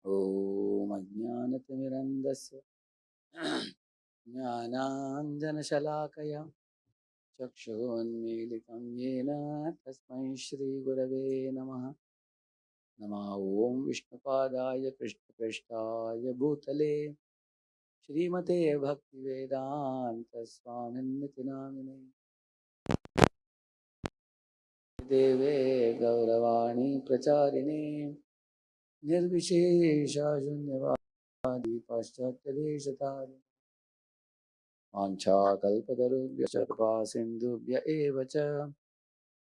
Om Ajnanatimirandasya Jnananjanashalakaya Chakshunmilitam Yena Tasmai Shri Gurave Namaha. Namaha Om Vishnupadaya Krishna Bhutale Shrimate Bhaktivedanta Swaminiti Namine Deve Gauravani Pracharine Nirvishesha Shunyavadi Paschatyadesh Anchakalpatarubhya Sarva Sindhubhya Eva Cha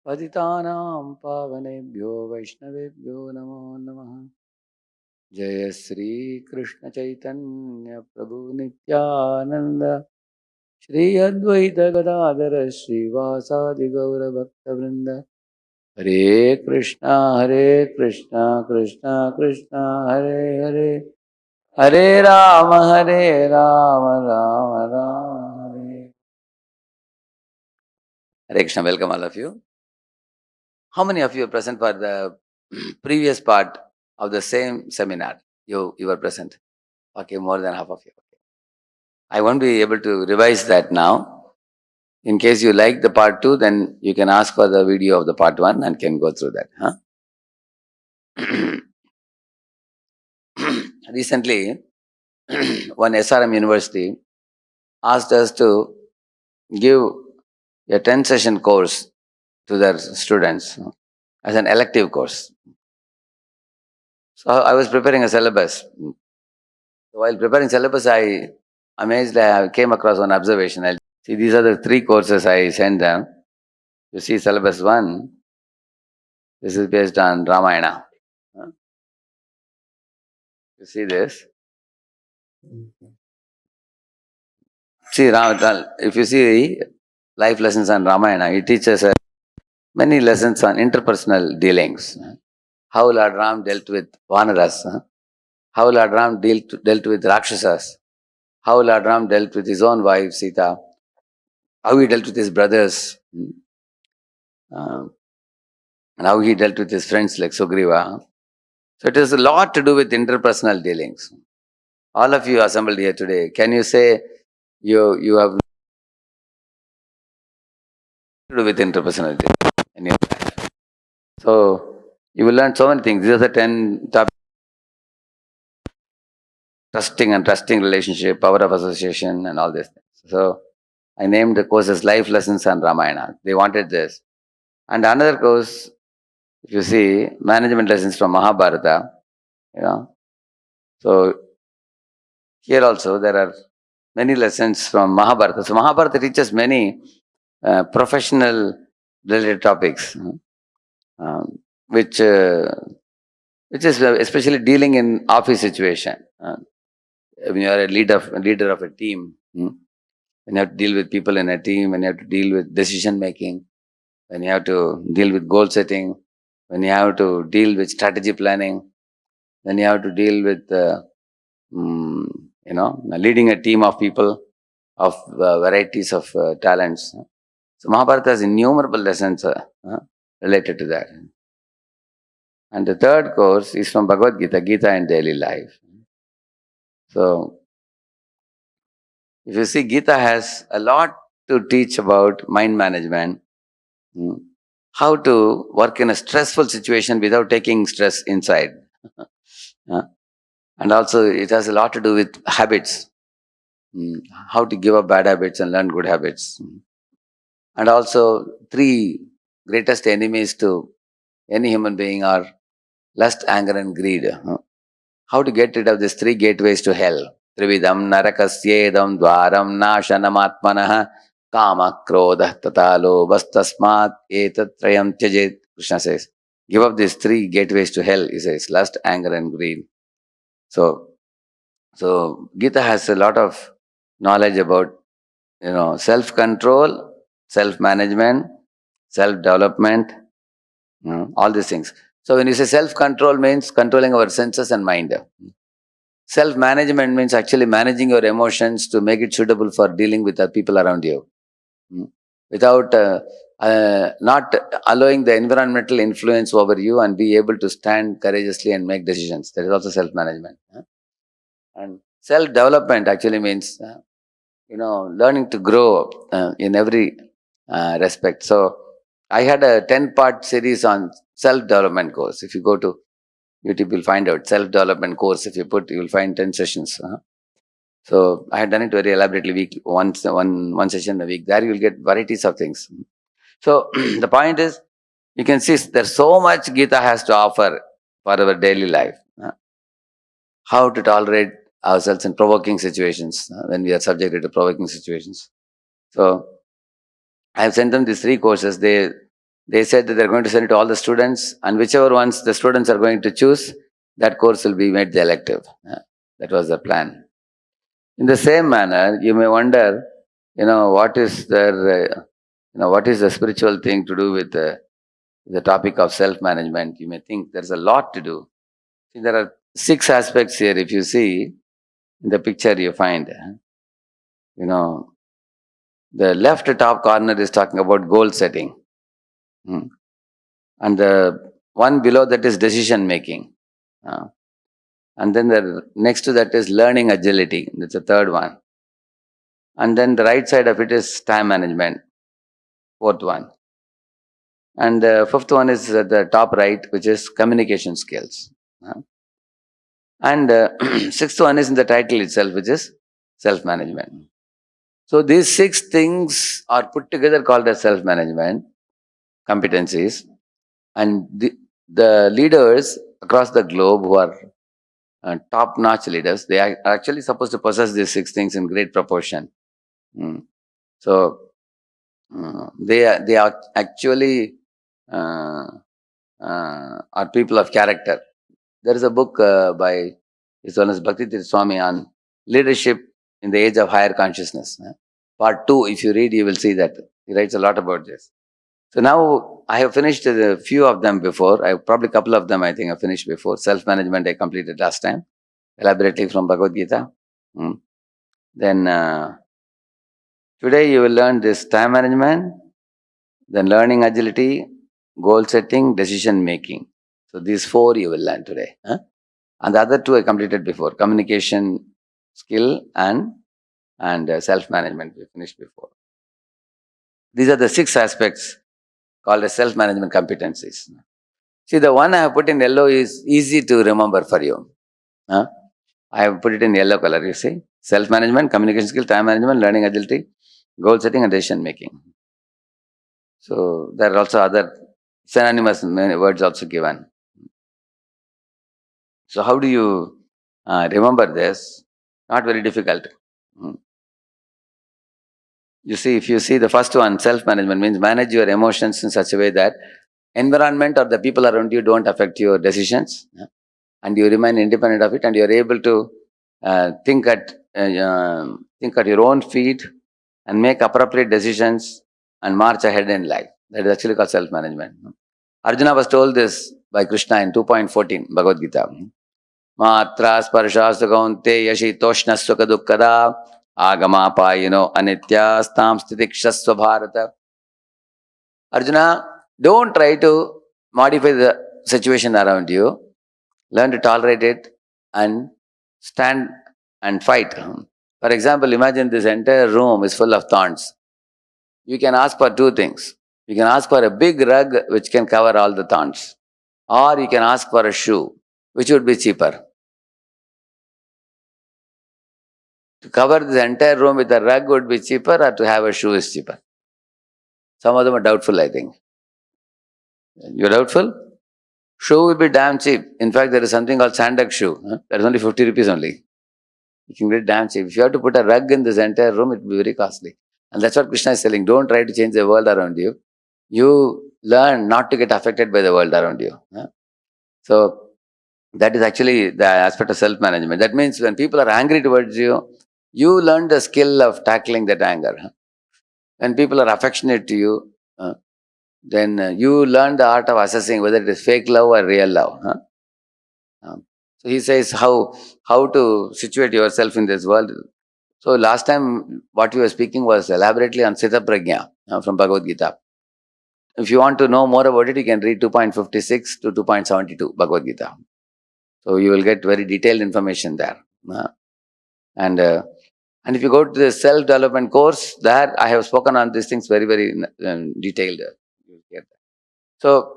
Patitanam Pavanebhyo Vaishnavebhyo Namo Namaha. Jaya Sri Krishna Chaitanya Prabhu Nityananda Shri Advaita Gadadhara Srivasadi Gaura Bhakta Vrinda. Hare Krishna Krishna Krishna Hare Hare Hare Rama Rama Rama Hare. Hare Krishna, welcome all of you. How many of you are present for the previous part of the same seminar? You were present. Okay, more than half of you. I won't be able to revise that now. In case you like the part 2, then you can ask for the video of the part 1 and can go through that. Recently, one SRM university asked us to give a 10-session course to their students as an elective course. So I was preparing a syllabus. While preparing syllabus, I came across one observation. See, these are the 3 courses I sent them. You see syllabus 1, this is based on Ramayana. You see this? See, if you see life lessons on Ramayana, it teaches many lessons on interpersonal dealings. How Lord Ram dealt with Vanaras, how Lord Ram dealt with Rakshasas, how Lord Ram dealt with his own wife Sita, how he dealt with his brothers, and how he dealt with his friends like Sugriva. So it has a lot to do with interpersonal dealings. All of you assembled here today, can you say you have to do with interpersonal dealings in your life? So you will learn so many things. These are the 10 topics. Trusting relationship, power of association, and all these things. So I named the course as Life Lessons on Ramayana. They wanted this. And another course, if you see, Management Lessons from Mahabharata, So here also there are many lessons from Mahabharata. So Mahabharata teaches many professional related topics, which is especially dealing in office situation. When you are a leader of a team, when you have to deal with people in a team, when you have to deal with decision making, when you have to deal with goal setting, when you have to deal with strategy planning, then you have to deal with leading a team of people of varieties of talents. So Mahabharata has innumerable lessons related to that. And the third course is from Bhagavad-Gita, Gita in Daily Life. So if you see, Gita has a lot to teach about mind management, how to work in a stressful situation without taking stress inside. And also it has a lot to do with habits, how to give up bad habits and learn good habits. And also 3 greatest enemies to any human being are lust, anger and greed. How to get rid of these 3 gateways to hell. Trividam narakasyedam dvaram nashanamatmanah kama krodha tatalo vastasmat etatrayam tyajet. Krishna says, give up these 3 gateways to hell, he says, lust, anger and greed. So Gita has a lot of knowledge about self-control, self-management, self-development, all these things. So when you say self-control means controlling our senses and mind. Self-management means actually managing your emotions to make it suitable for dealing with the people around you. Without not allowing the environmental influence over you and be able to stand courageously and make decisions. That is also self-management. And self-development actually means, learning to grow in every respect. So I had a 10-part series on self-development course. If you go to YouTube, you'll find out self-development course. If you put, you'll find 10 sessions. So I had done it very elaborately, one session a week. There you'll get varieties of things. So the point is, you can see there's so much Gita has to offer for our daily life. How to tolerate ourselves in provoking situations, when we are subjected to provoking situations. So I have sent them these 3 courses. They said that they're going to send it to all the students, and whichever ones the students are going to choose, that course will be made the elective. That was the plan. In the same manner, you may wonder, what is what is the spiritual thing to do with the topic of self-management? You may think there's a lot to do. See, there are 6 aspects here. If you see in the picture, you find, the left top corner is talking about goal setting. And the one below that is decision making. And then the next to that is learning agility. That's the 3rd one. And then the right side of it is time management, 4th one. And the 5th one is at the top right, which is communication skills. And 6th one is in the title itself, which is self-management. So these 6 things are put together called as self-management competencies. And the leaders across the globe who are top-notch leaders, they are actually supposed to possess these 6 things in great proportion. So they are actually are people of character. There is a book by his Holiness Bhakti Tirtha Swami on leadership in the age of higher consciousness. Part 2, if you read, you will see that he writes a lot about this. So now I have finished a few of them before. I probably a couple of them I think I finished before. Self-management I completed last time, elaborately from Bhagavad-Gita. Then today you will learn this time management, then learning agility, goal setting, decision making. So these 4 you will learn today. And the other 2 I completed before, communication skill and self-management we finished before. These are the 6 aspects called as self-management competencies. See, the one I have put in yellow is easy to remember for you. I have put it in yellow color, you see. Self-management, communication skill, time management, learning agility, goal setting and decision making. So there are also other synonymous words also given. So how do you remember this? Not very difficult. You see, if you see the first one, self-management means manage your emotions in such a way that environment or the people around you don't affect your decisions, and you remain independent of it, and you are able to think at your own feet and make appropriate decisions and march ahead in life. That is actually called self-management. Arjuna was told this by Krishna in 2.14 Bhagavad-Gita. Matra sparshastu kaunte yashi toshna sukha dukkada agama payino anitya stam stitikshasva bharata. Arjuna, don't try to modify the situation around you. Learn to tolerate it and stand and fight. For example, imagine this entire room is full of thorns. You can ask for 2 things. You can ask for a big rug which can cover all the thorns. Or you can ask for a shoe. Which would be cheaper? To cover this entire room with a rug would be cheaper, or to have a shoe is cheaper? Some of them are doubtful, I think. You're doubtful? Shoe will be damn cheap. In fact, there is something called sandak shoe. That is only 50 rupees only. You can get damn cheap. If you have to put a rug in this entire room, it will be very costly. And that's what Krishna is telling. Don't try to change the world around you. You learn not to get affected by the world around you. So that is actually the aspect of self-management. That means when people are angry towards you, you learn the skill of tackling that anger. When people are affectionate to you, then you learn the art of assessing whether it is fake love or real love. So he says how to situate yourself in this world. So last time what we were speaking was elaborately on Sita Prajna from Bhagavad-Gita. If you want to know more about it, you can read 2.56 to 2.72 Bhagavad-Gita. So you will get very detailed information there. And if you go to the self-development course, there I have spoken on these things very, very detailed. So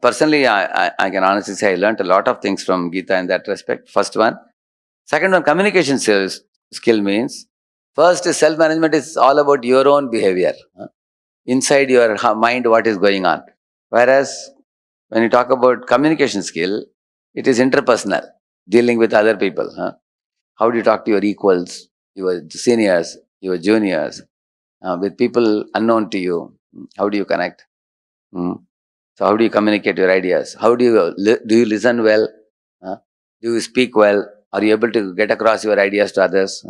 personally, I can honestly say I learned a lot of things from Gita in that respect. First one. Second one, communication skill means, first is self-management is all about your own behavior. Inside your mind, what is going on. Whereas when you talk about communication skill, it is interpersonal, dealing with other people. How do you talk to your equals, your seniors, your juniors, with people unknown to you? How do you connect? Mm. So how do you communicate your ideas? How do you listen well? Do you speak well? Are you able to get across your ideas to others?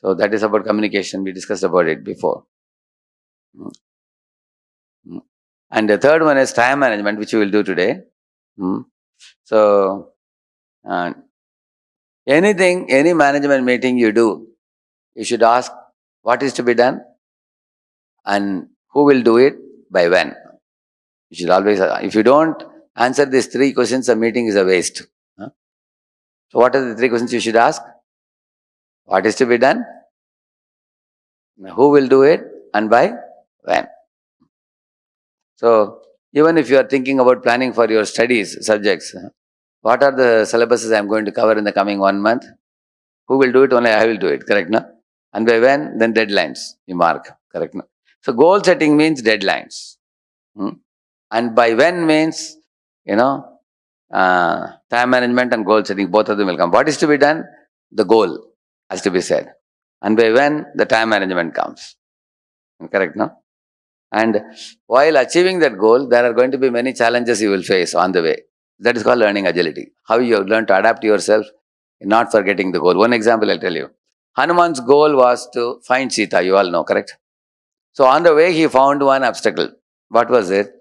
So that is about communication. We discussed about it before. Mm. Mm. And the third one is time management, which we will do today. So any management meeting you do, you should ask what is to be done and who will do it by when. You should always, if you don't answer these three questions, the meeting is a waste. So what are the three questions you should ask? What is to be done? Who will do it and by when? So even if you are thinking about planning for your studies subjects, what are the syllabuses I am going to cover in the coming 1 month? Who will do it? Only I will do it. Correct, no? And by when? Then deadlines. You mark. Correct, no? So goal setting means deadlines. And by when means, time management and goal setting, both of them will come. What is to be done? The goal has to be said. And by when? The time management comes. Correct, no? And while achieving that goal, there are going to be many challenges you will face on the way. That is called learning agility. How you learn to adapt yourself, not forgetting the goal. One example I'll tell you. Hanuman's goal was to find Sita, you all know, correct? So on the way, he found one obstacle. What was it?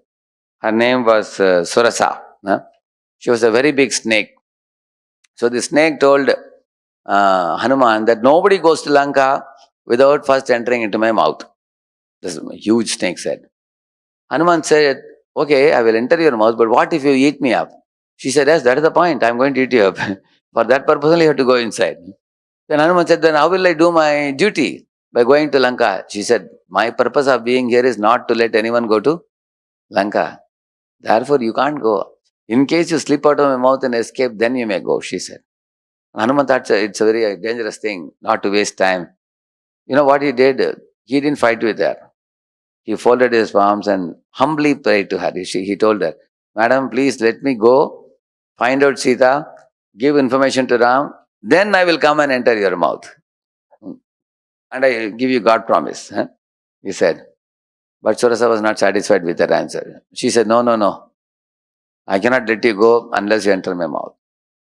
Her name was Surasa. She was a very big snake. So the snake told Hanuman that nobody goes to Lanka without first entering into my mouth. This huge snake said. Hanuman said, okay, I will enter your mouth, but what if you eat me up? She said, yes, that is the point. I am going to eat you up. For that purpose only you have to go inside. Then Hanuman said, then how will I do my duty? By going to Lanka. She said, my purpose of being here is not to let anyone go to Lanka. Therefore, you can't go. In case you slip out of my mouth and escape, then you may go, she said. Hanuman thought it's a very dangerous thing, not to waste time. You know what he did? He didn't fight with her. He folded his palms and humbly prayed to her. He told her, Madam, please let me go, find out Sita, give information to Ram, then I will come and enter your mouth. And I give you God promise. He said. But Surasa was not satisfied with her answer. She said, no. I cannot let you go unless you enter my mouth.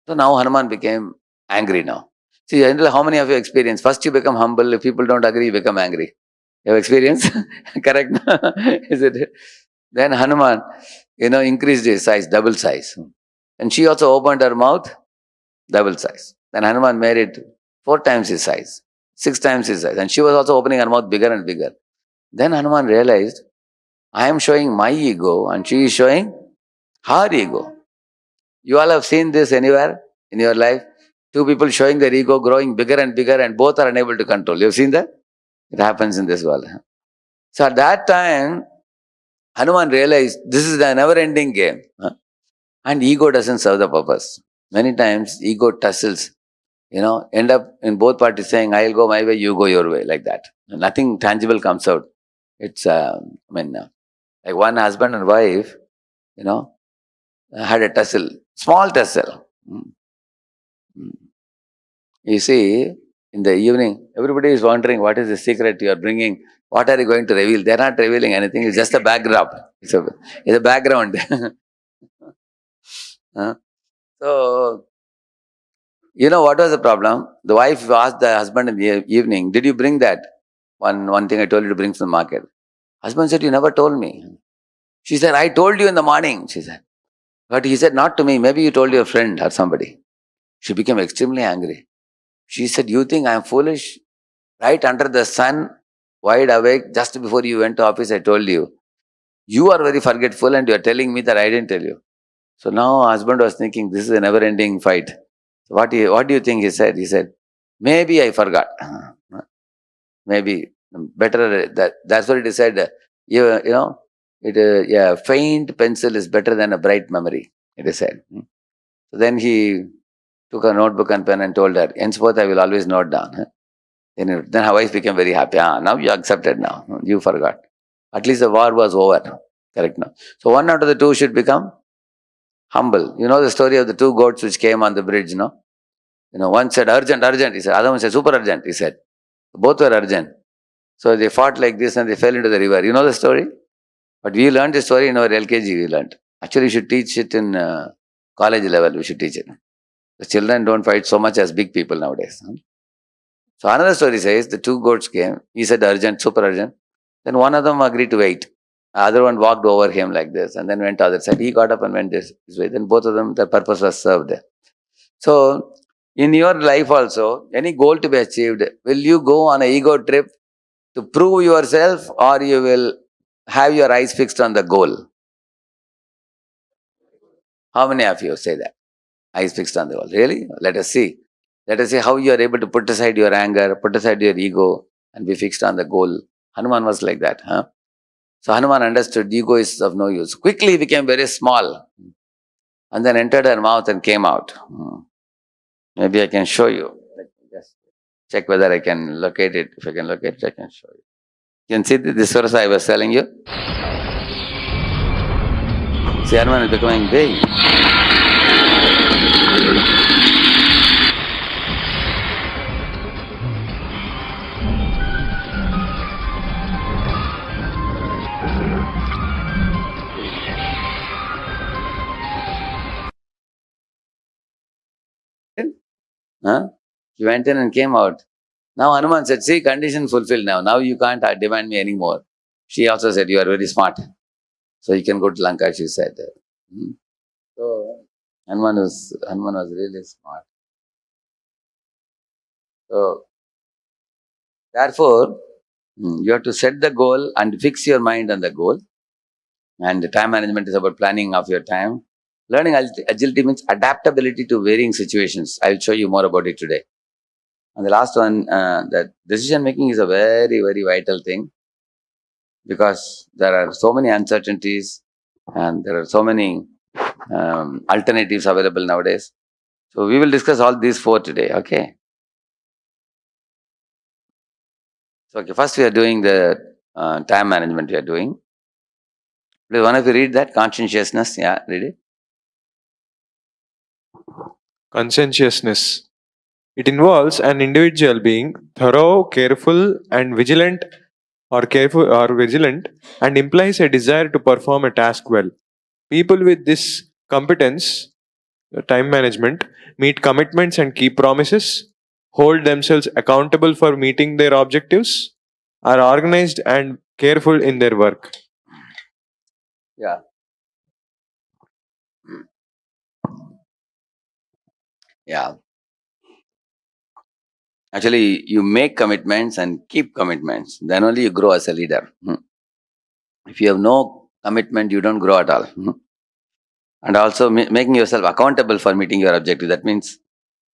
So now Hanuman became angry now. See, generally, how many of you experience? First you become humble. If people don't agree, you become angry. You have experience? Correct? Is it? Then Hanuman, increased his size, double size. And she also opened her mouth, double size. Then Hanuman made it 4 times his size, 6 times his size. And she was also opening her mouth bigger and bigger. Then Hanuman realized, I am showing my ego and she is showing her ego. You all have seen this anywhere in your life? 2 people showing their ego, growing bigger and bigger, and both are unable to control. You have seen that? It happens in this world. So at that time, Hanuman realized this is a never-ending game. And ego doesn't serve the purpose. Many times, ego tussles, end up in both parties saying, I'll go my way, you go your way, like that. Nothing tangible comes out. It's, like one husband and wife, had a tussle, small tussle. You see, in the evening, everybody is wondering what is the secret you are bringing. What are you going to reveal? They are not revealing anything. It's just a backdrop. It's a background. So, what was the problem? The wife asked the husband in the evening, did you bring that? One thing I told you to bring from the market. Husband said, you never told me. She said, I told you in the morning, she said. But he said, not to me. Maybe you told your friend or somebody. She became extremely angry. She said, you think I am foolish? Right under the sun, wide awake, just before you went to office, I told you. You are very forgetful and you are telling me that I didn't tell you. So now husband was thinking, this is a never-ending fight. So what do you think he said? He said, maybe I forgot. Maybe better that's what it said. You know, yeah, faint pencil is better than a bright memory, it is said. So then he took a notebook and pen and told her, henceforth I will always note down. Then her wife became very happy. Now you accepted now. You forgot. At least the war was over. Correct now. So one out of the two should become humble. You know the story of the two goats which came on the bridge, no? One said urgent, urgent. He said, other one said super urgent. He said, both were urgent. So they fought like this and they fell into the river. You know the story? But we learned the story in our LKG. We learned. Actually, we should teach it in college level. We should teach it. The children don't fight so much as big people nowadays. So another story says the two goats came. He said urgent, super urgent. Then one of them agreed to wait. The other one walked over him like this and then went to the other side. He got up and went this way. Then both of them, their purpose was served. So in your life also, any goal to be achieved, will you go on an ego trip to prove yourself or you will have your eyes fixed on the goal? How many of you say that? Eyes fixed on the goal. Really? Let us see. Let us see how you are able to put aside your anger, put aside your ego and be fixed on the goal. Hanuman was like that. So Hanuman understood ego is of no use. Quickly he became very small and then entered her mouth and came out. Maybe I can show you. Let me just check whether I can locate it. If I can locate it, I can show you. You can see this verse I was telling you. See, Hanuman is becoming big. He went in and came out. Now Hanuman said, see, condition fulfilled now. Now you can't demand me anymore. She also said, you are very smart. So you can go to Lanka, she said. So Hanuman was really smart. So therefore, you have to set the goal and fix your mind on the goal. And the time management is about planning of your time. Learning agility means adaptability to varying situations. I'll show you more about it today. And the last one, that decision making is a very, very vital thing because there are so many uncertainties and there are so many alternatives available nowadays. So we will discuss all these four today, okay? So okay, first we are doing the time management we are doing. Please, one of you read that, conscientiousness, yeah, read it. Conscientiousness. It involves an individual being thorough, careful, and vigilant, and implies a desire to perform a task well. People with this competence, time management, meet commitments and keep promises, hold themselves accountable for meeting their objectives, are organized and careful in their work. Yeah. Yeah. Actually, you make commitments and keep commitments. Then only you grow as a leader. If you have no commitment, you don't grow at all. And also making yourself accountable for meeting your objective. That means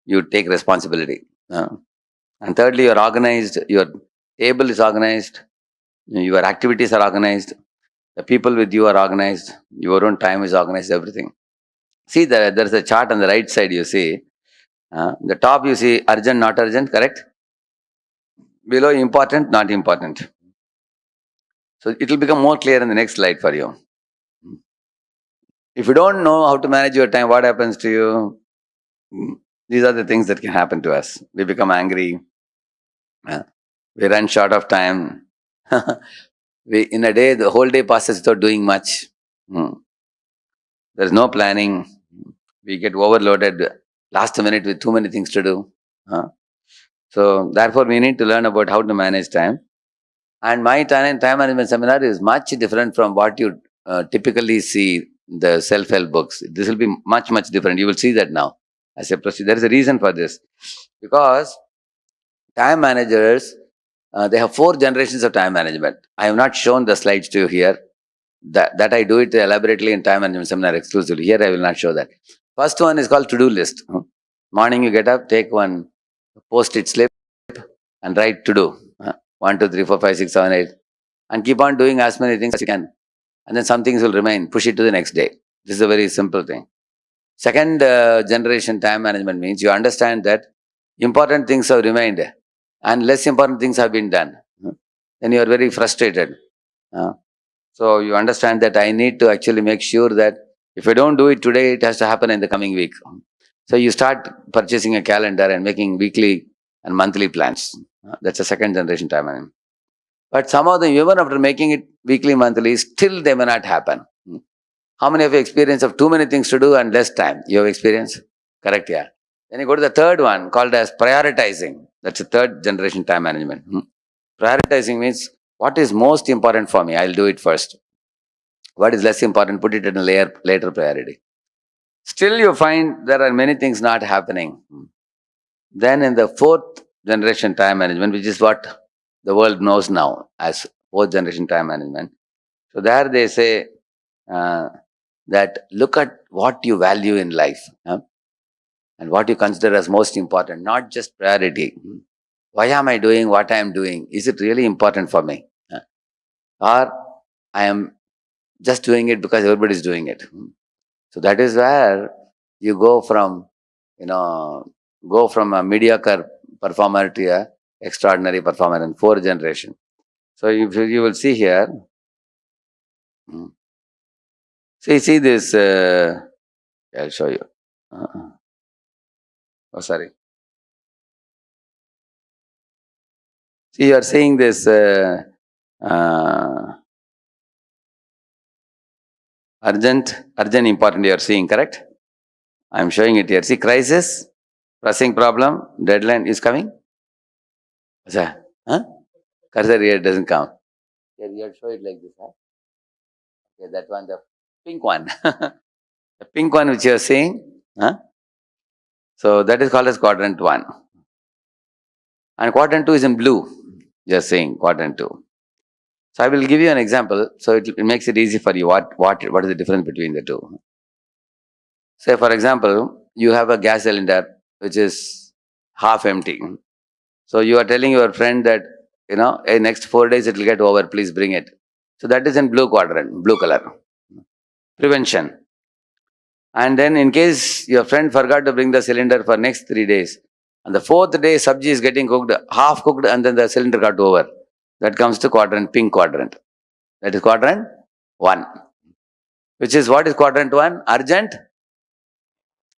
you take responsibility. And thirdly, you're organized. Your table is organized. Your activities are organized. The people with you are organized. Your own time is organized. Everything. See, there's a chart on the right side. You see, the top you see urgent, not urgent. Correct. Below important, not important. So it will become more clear in the next slide for you. If you don't know how to manage your time, what happens to you? These are the things that can happen to us. We become angry. We run short of time. In a day, the whole day passes without doing much. There's no planning. We get overloaded last minute with too many things to do. So therefore, we need to learn about how to manage time. And my time management seminar is much different from what you typically see the self-help books. This will be much, much different. You will see that now as a procedure. There is a reason for this. Because time managers, they have 4 generations of time management. I have not shown the slides to you here. That I do it elaborately in time management seminar exclusively. Here I will not show that. First one is called to-do list. Morning you get up, take one post-it slip and write to do. 1, 2, 3, 4, 5, 6, 7, 8. And keep on doing as many things as you can. And then some things will remain. Push it to the next day. This is a very simple thing. Second generation time management means you understand that important things have remained and less important things have been done. Then you are very frustrated. So you understand that I need to actually make sure that if I don't do it today, it has to happen in the coming week. So you start purchasing a calendar and making weekly and monthly plans. That's a second generation time management. But some of them, even after making it weekly, monthly, still they may not happen. How many of you experience of too many things to do and less time? You have experience? Correct, yeah. Then you go to the third one called as prioritizing. That's a third generation time management. Prioritizing means what is most important for me, I'll do it first. What is less important, put it in a later priority. Still you find there are many things not happening. Then in the fourth generation time management, which is what the world knows now as fourth generation time management. So there they say that look at what you value in life and what you consider as most important, not just priority. Why am I doing what I am doing? Is it really important for me? Or I am just doing it because everybody is doing it. So that is where you go from a mediocre performer to a extraordinary performer in fourth generation. So you will see here. See this. I'll show you. Oh, sorry. See, you are seeing this urgent, important you are seeing, correct? I am showing it here. See, crisis, pressing problem, deadline is coming. Cursor here doesn't come. Here you have to show it like this. Okay, that one, the pink one. The pink one which you are seeing. So that is called as quadrant 1. And quadrant 2 is in blue. You are saying quadrant 2. So I will give you an example. So it makes it easy for you. What is the difference between the two? Say for example, you have a gas cylinder which is half empty. So you are telling your friend that, hey, next 4 days it will get over, please bring it. So that is in blue quadrant, blue color. Prevention. And then in case your friend forgot to bring the cylinder for next 3 days, and the 4th day sabji is getting cooked, half cooked, and then the cylinder got over. That comes to quadrant, pink quadrant. That is quadrant 1. Which is, what is quadrant 1? Urgent,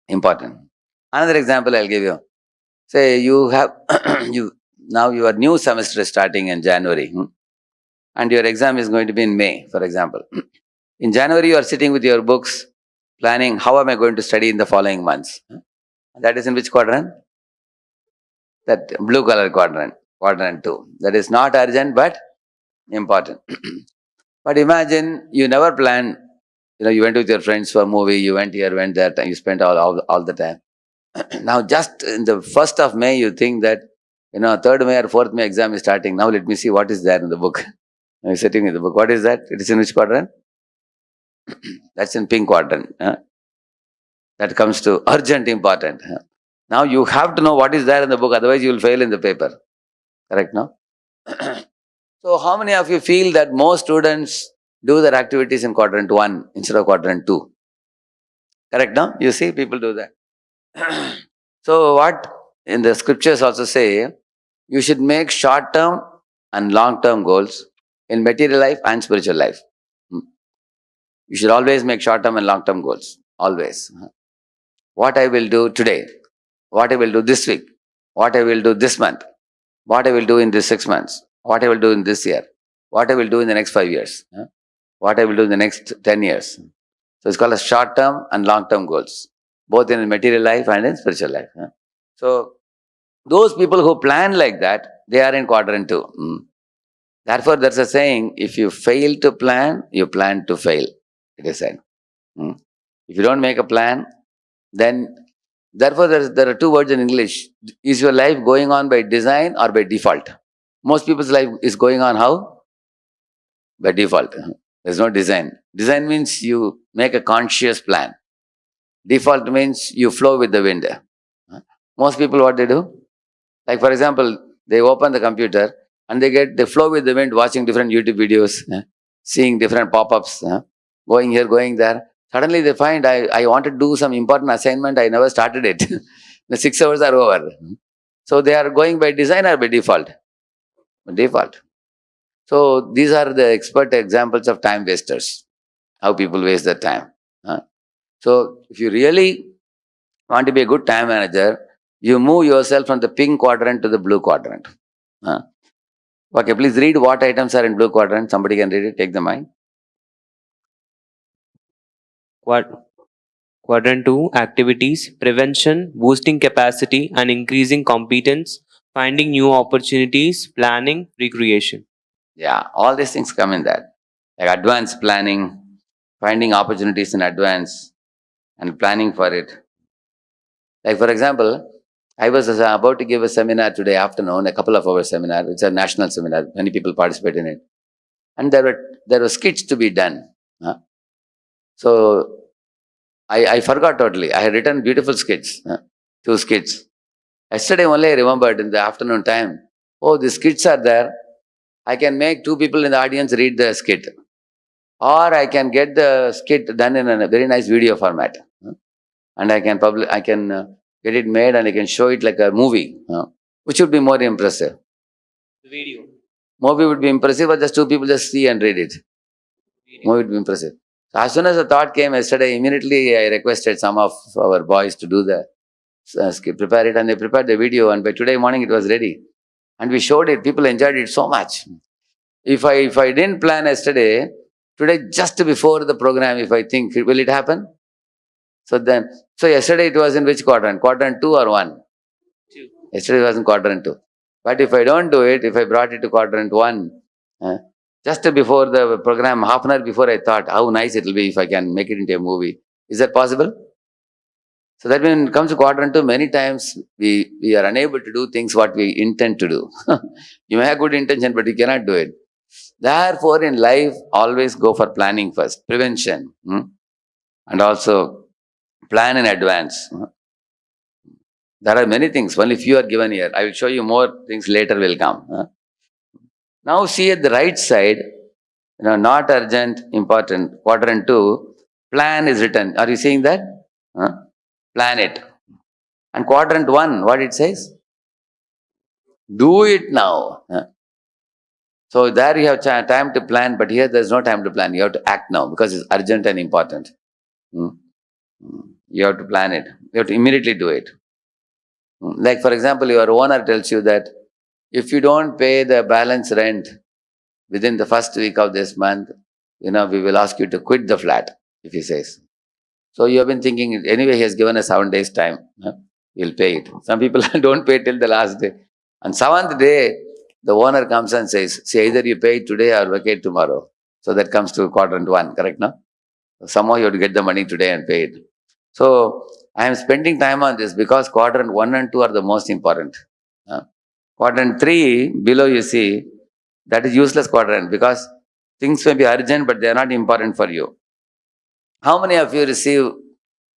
important. Another example I'll give you. Say you have, now your new semester is starting in January, and your exam is going to be in May, for example. In January, you are sitting with your books, planning, how am I going to study in the following months? That is in which quadrant? That blue color quadrant, quadrant 2. That is not urgent, but important. But imagine you never planned, you went with your friends for a movie, you went here, went there, and you spent all the time. Now just in the 1st of May, you think that, 3rd May or 4th May exam is starting. Now let me see what is there in the book. You're sitting in the book. What is that? It is in which quadrant? That's in pink quadrant. That comes to urgent, important. Now you have to know what is there in the book, otherwise you will fail in the paper. Correct, no? So how many of you feel that most students do their activities in quadrant 1 instead of quadrant 2? Correct, no? You see people do that. So what in the scriptures also say, you should make short-term and long-term goals in material life and spiritual life. You should always make short-term and long-term goals. Always. What I will do today, what I will do this week, what I will do this month, what I will do in this 6 months, what I will do in this year, what I will do in the next 5 years, what I will do in the next 10 years. So it's called as short-term and long-term goals, both in material life and in spiritual life. So those people who plan like that, they are in quadrant 2. Therefore, there's a saying, if you fail to plan, you plan to fail. It is said. If you don't make a plan, then, therefore there are 2 words in English. Is your life going on by design or by default? Most people's life is going on how? By default. There's no design. Design means you make a conscious plan. Default means you flow with the wind. Most people, what they do? Like, for example, they open the computer and they flow with the wind, watching different YouTube videos, seeing different pop-ups, going here, going there. Suddenly they find, I want to do some important assignment, I never started it. The 6 hours are over. So they are going by design or by default? Default. So these are the expert examples of time wasters, how people waste their time. So if you really want to be a good time manager, you move yourself from the pink quadrant to the blue quadrant. Okay, please read what items are in blue quadrant. Somebody can read it. Take the mic. Quad- Quadrant 2 activities, prevention, boosting capacity and increasing competence, finding new opportunities, planning, recreation. Yeah, all these things come in that. Like advanced planning, finding opportunities in advance, and planning for it. Like, for example, I was about to give a seminar today afternoon, a couple of hours seminar. It's a national seminar. Many people participate in it. And there were skits to be done. So I forgot totally. I had written beautiful skits, 2 skits. Yesterday only I remembered in the afternoon time, oh, the skits are there. I can make 2 people in the audience read the skit. Or I can get the skit done in a very nice video format. And I can get it made and I can show it like a movie, which would be more impressive. Video. Movie would be impressive, or just 2 people just see and read it. Movie would be impressive. So as soon as the thought came yesterday, immediately I requested some of our boys to do the skit, prepare it, and they prepared the video. And by today morning, it was ready, and we showed it. People enjoyed it so much. If I didn't plan yesterday, today just before the program, if I think, will it happen? So yesterday it was in which quadrant? Quadrant 2 or 1? 2. Yesterday it was in quadrant 2. But if I don't do it, if I brought it to quadrant 1, just before the program, half an hour before, I thought how nice it will be if I can make it into a movie. Is that possible? So that when it comes to quadrant 2, many times we are unable to do things what we intend to do. You may have good intention, but you cannot do it. Therefore, in life, always go for planning first, prevention, and also plan in advance. There are many things. Only few are given here. I will show you more things later will come. Now see at the right side, not urgent, important. Quadrant 2, plan is written. Are you seeing that? Plan it. And quadrant 1, what it says? Do it now. So there you have time to plan, but here there's no time to plan. You have to act now because it's urgent and important. You have to plan it. You have to immediately do it. Like, for example, your owner tells you that if you don't pay the balance rent within the first week of this month, we will ask you to quit the flat, if he says. So you have been thinking, anyway, he has given us 7 days time. We'll pay it. Some people don't pay till the last day. On 7th day, the owner comes and says, see, either you pay it today or vacate tomorrow. So that comes to quadrant 1, correct, no? Somehow you have to get the money today and pay it. So I am spending time on this because quadrant 1 and 2 are the most important. Quadrant 3, below you see, that is useless quadrant because things may be urgent, but they are not important for you. How many of you receive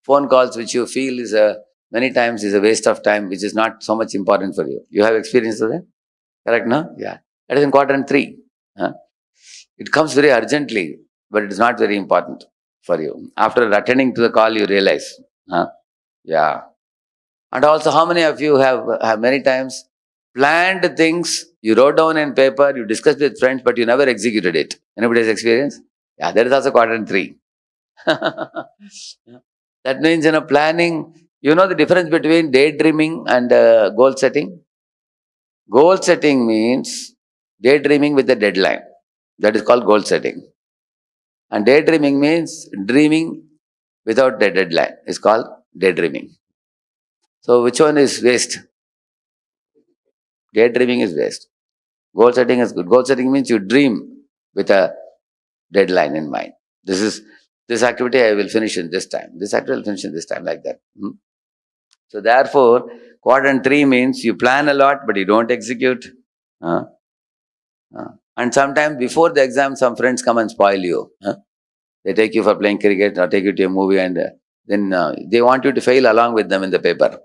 phone calls which you feel many times is a waste of time, which is not so much important for you? You have experience of that? Correct, no? Yeah. That is in quadrant 3. It comes very urgently, but it is not very important for you. After attending to the call, you realize. Yeah. And also, how many of you have many times planned things, you wrote down in paper, you discussed with friends, but you never executed it? Anybody's experience? Yeah, that is also quadrant 3. That means, planning, the difference between daydreaming and goal setting? Goal setting means daydreaming with a deadline. That is called goal setting. And daydreaming means dreaming without the deadline. It's called daydreaming. So which one is waste? Daydreaming is waste. Goal setting is good. Goal setting means you dream with a deadline in mind. This activity I will finish in this time. This activity I will finish in this time, like that. So therefore, quadrant 3 means you plan a lot, but you don't execute. And sometimes before the exam, some friends come and spoil you. They take you for playing cricket or take you to a movie, and then they want you to fail along with them in the paper.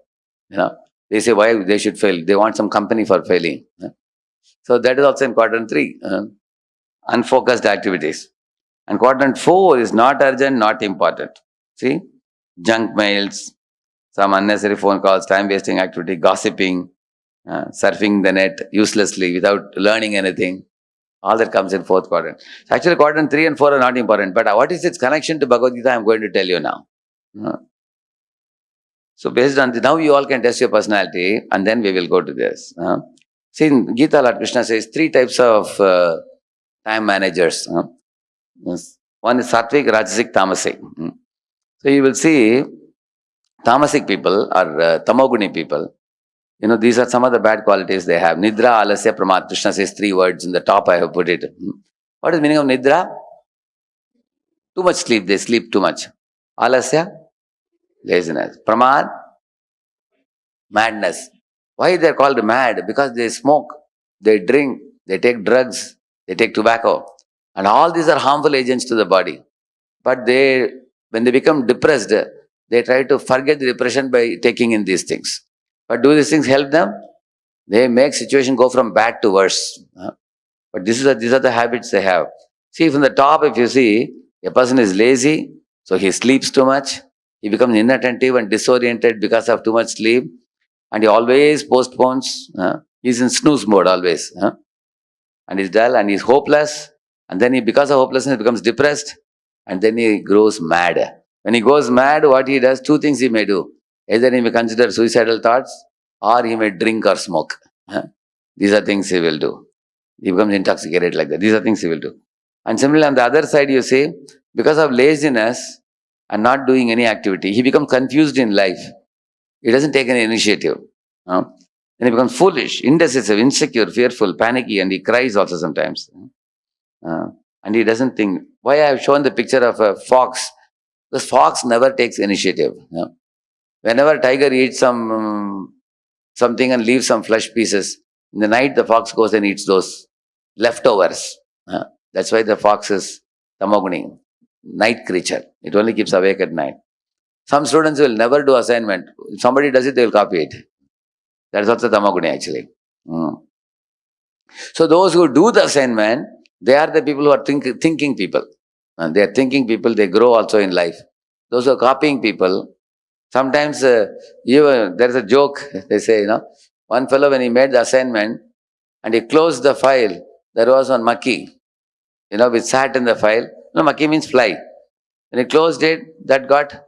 They say why they should fail. They want some company for failing. So that is also in quadrant 3, unfocused activities. And quadrant 4 is not urgent, not important. See, junk mails, some unnecessary phone calls, time wasting activity, gossiping, surfing the net uselessly without learning anything. All that comes in 4th quadrant. So actually, quadrant 3 and 4 are not important. But what is its connection to Bhagavad-Gita? I am going to tell you now. So based on this, now you all can test your personality, and then we will go to this. See, in Gita, Lord Krishna says 3 types of time managers. Yes. One is Sattvic, Rajasic, Tamasic. So you will see Tamasic people or Tamoguni people. These are some of the bad qualities they have. Nidra, Alasya, Pramad. Krishna says 3 words in the top. I have put it. What is the meaning of Nidra? Too much sleep. They sleep too much. Alasya, laziness. Pramad, madness. Why they are called mad? Because they smoke, they drink, they take drugs, they take tobacco. And all these are harmful agents to the body. But when they become depressed, they try to forget the depression by taking in these things. But do these things help them? They make situation go from bad to worse. But these are the habits they have. See, from the top, if you see, a person is lazy, so he sleeps too much. He becomes inattentive and disoriented because of too much sleep. And he always postpones. He's in snooze mode always. And he's dull and he's hopeless. And then because of hopelessness, he becomes depressed. And then he grows mad. When he goes mad, what he does, 2 things he may do. Either he may consider suicidal thoughts, or he may drink or smoke. These are things he will do. He becomes intoxicated like that. These are things he will do. And similarly, on the other side, you see, because of laziness and not doing any activity, he becomes confused in life. He doesn't take any initiative. Then he becomes foolish, indecisive, insecure, fearful, panicky, and he cries also sometimes. And he doesn't think. Why I have shown the picture of a fox? Because fox never takes initiative. Whenever tiger eats something and leaves some flesh pieces, in the night the fox goes and eats those leftovers. That's why the fox is Tamoguni, night creature. It only keeps awake at night. Some students will never do assignment. If somebody does it, they will copy it. That's also Tamoguni actually. So those who do the assignment, they are the people who are thinking people. And they are thinking people, they grow also in life. Those who are copying people, sometimes there is a joke, they say, one fellow when he made the assignment and he closed the file, there was one monkey, which sat in the file. Monkey means fly. When he closed it, that got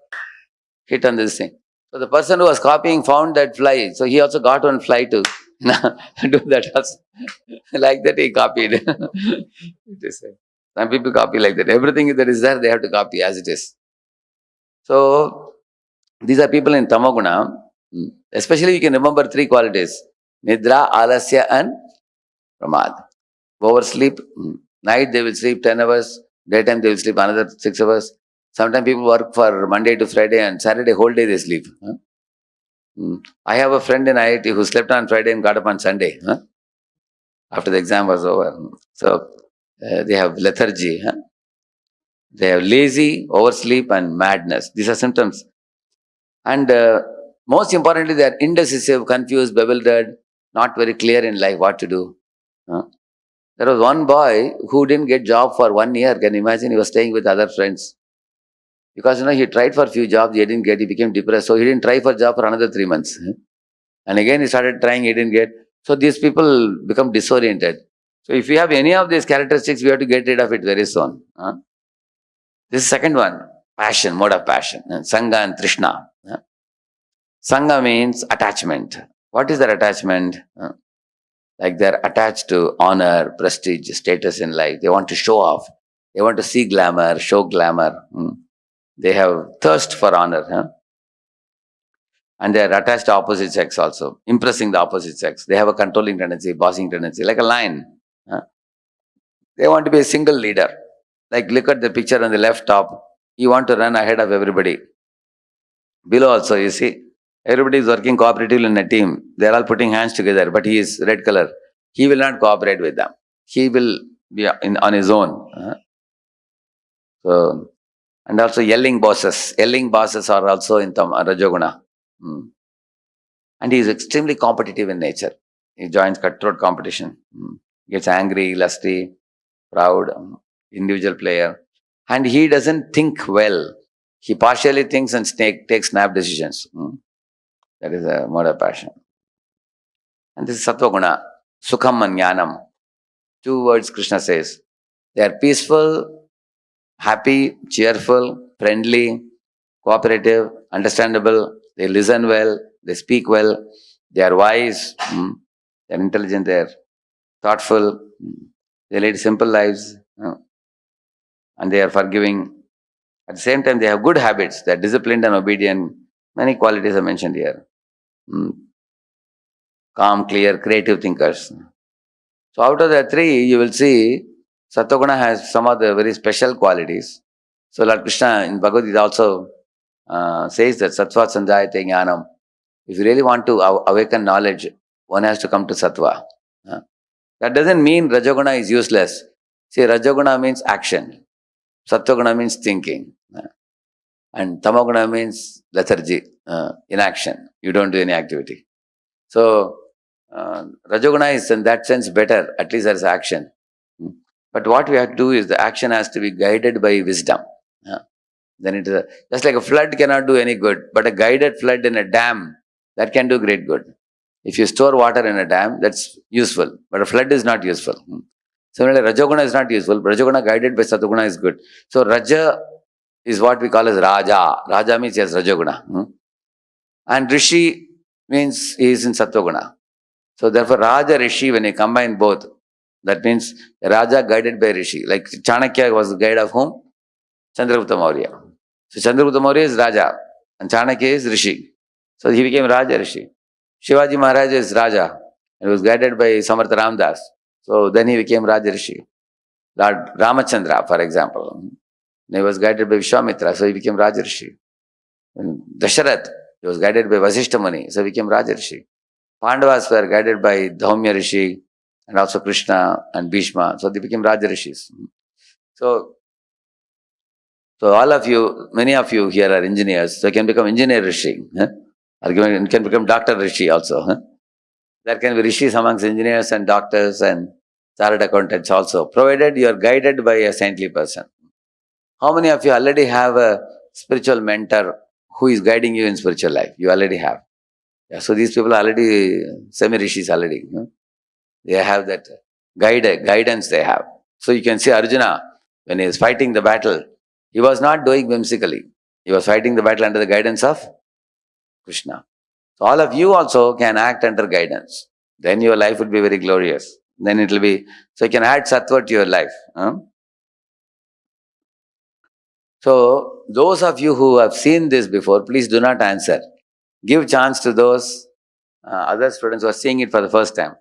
hit on this thing. So the person who was copying found that fly. So he also got one fly to do that also. Like that he copied. Some people copy like that. Everything that is there, they have to copy as it is. So these are people in Tamoguna. Especially you can remember 3 qualities. Nidra, Alasya and Pramad. Oversleep. Night they will sleep 10 hours. Daytime they will sleep another 6 hours. Sometimes people work for Monday to Friday and Saturday whole day they sleep. I have a friend in IIT who slept on Friday and got up on Sunday. After the exam was over. So they have lethargy. They have lazy, oversleep and madness. These are symptoms. And most importantly, they are indecisive, confused, bewildered, not very clear in life what to do. There was one boy who didn't get job for 1 year. Can you imagine? He was staying with other friends. Because he tried for a few jobs, he didn't get, he became depressed. So he didn't try for a job for another 3 months. And again he started trying, he didn't get. So these people become disoriented. So if we have any of these characteristics, we have to get rid of it very soon. This is second one, passion, mode of passion. Sangha and Trishna. Sangha means attachment. What is their attachment? Like they're attached to honor, prestige, status in life. They want to show off. They want to see glamour, show glamour. They have thirst for honor. And they are attached to opposite sex also, impressing the opposite sex. They have a controlling tendency, bossing tendency, like a lion. They want to be a single leader. Like look at the picture on the left top. You want to run ahead of everybody. Below also, you see, everybody is working cooperatively in a team. They are all putting hands together, but he is red color. He will not cooperate with them. He will on his own. So, and also yelling bosses. Yelling bosses are also in Rajoguna. And he is extremely competitive in nature. He joins cutthroat competition. Gets angry, lusty, proud, individual player. And he doesn't think well. He partially thinks and takes snap decisions. That is a mode of passion. And this is Sattva Guna. Sukham and Jnanam. 2 words Krishna says. They are peaceful, happy, cheerful, friendly, cooperative, understandable. They listen well. They speak well. They are wise. They are intelligent. They are thoughtful. They lead simple lives. And they are forgiving. At the same time, they have good habits. They are disciplined and obedient. Many qualities are mentioned here. Calm, clear, creative thinkers. So out of the 3, you will see Sattva has some of the very special qualities. So Lord Krishna in Bhagavad-Gita also says that Sattva Sanjayate Jnanam. If you really want to awaken knowledge, one has to come to Sattva. That doesn't mean Rajoguna is useless. See, Rajoguna means action. Sattva means thinking. And Tamoguna means lethargy, inaction. You don't do any activity. So, Rajoguna is in that sense better, at least there is action. But what we have to do is the action has to be guided by wisdom. Then it is just like a flood cannot do any good, but a guided flood in a dam, that can do great good. If you store water in a dam, that's useful, but a flood is not useful. Similarly, Rajoguna is not useful, but Rajoguna guided by Sattva is good. So Raja is what we call as Raja. Raja means yes, Rajoguna. And Rishi means he is in Sattva. So therefore, Raja, Rishi, when you combine both, that means Raja guided by Rishi. Like Chanakya was the guide of whom? Chandragupta Maurya. So Chandragupta Maurya is Raja and Chanakya is Rishi. So he became Raja Rishi. Shivaji Maharaj is Raja and was guided by Samartha Ramdas. So then he became Raja Rishi. Lord Ramachandra, for example, he was guided by Vishwamitra, so he became Raja Rishi. Dasharath, he was guided by Vasishta Muni, so he became Raja Rishi. Pandavas were guided by Dhaumya Rishi and also Krishna and Bhishma, so they became Raja Rishis. So all of you, many of you here are engineers, so you can become engineer Rishi. Or you can become Doctor Rishi also. There can be Rishis amongst engineers and doctors and chartered accountants also, provided you are guided by a saintly person. How many of you already have a spiritual mentor who is guiding you in spiritual life? You already have. Yeah, so these people are already semi-rishis already. They have that guidance they have. So you can see Arjuna, when he is fighting the battle, he was not doing whimsically. He was fighting the battle under the guidance of Krishna. So all of you also can act under guidance. Then your life will be very glorious. Then it will be, so you can add sattva to your life. So those of you who have seen this before, please do not answer. Give chance to those other students who are seeing it for the first time.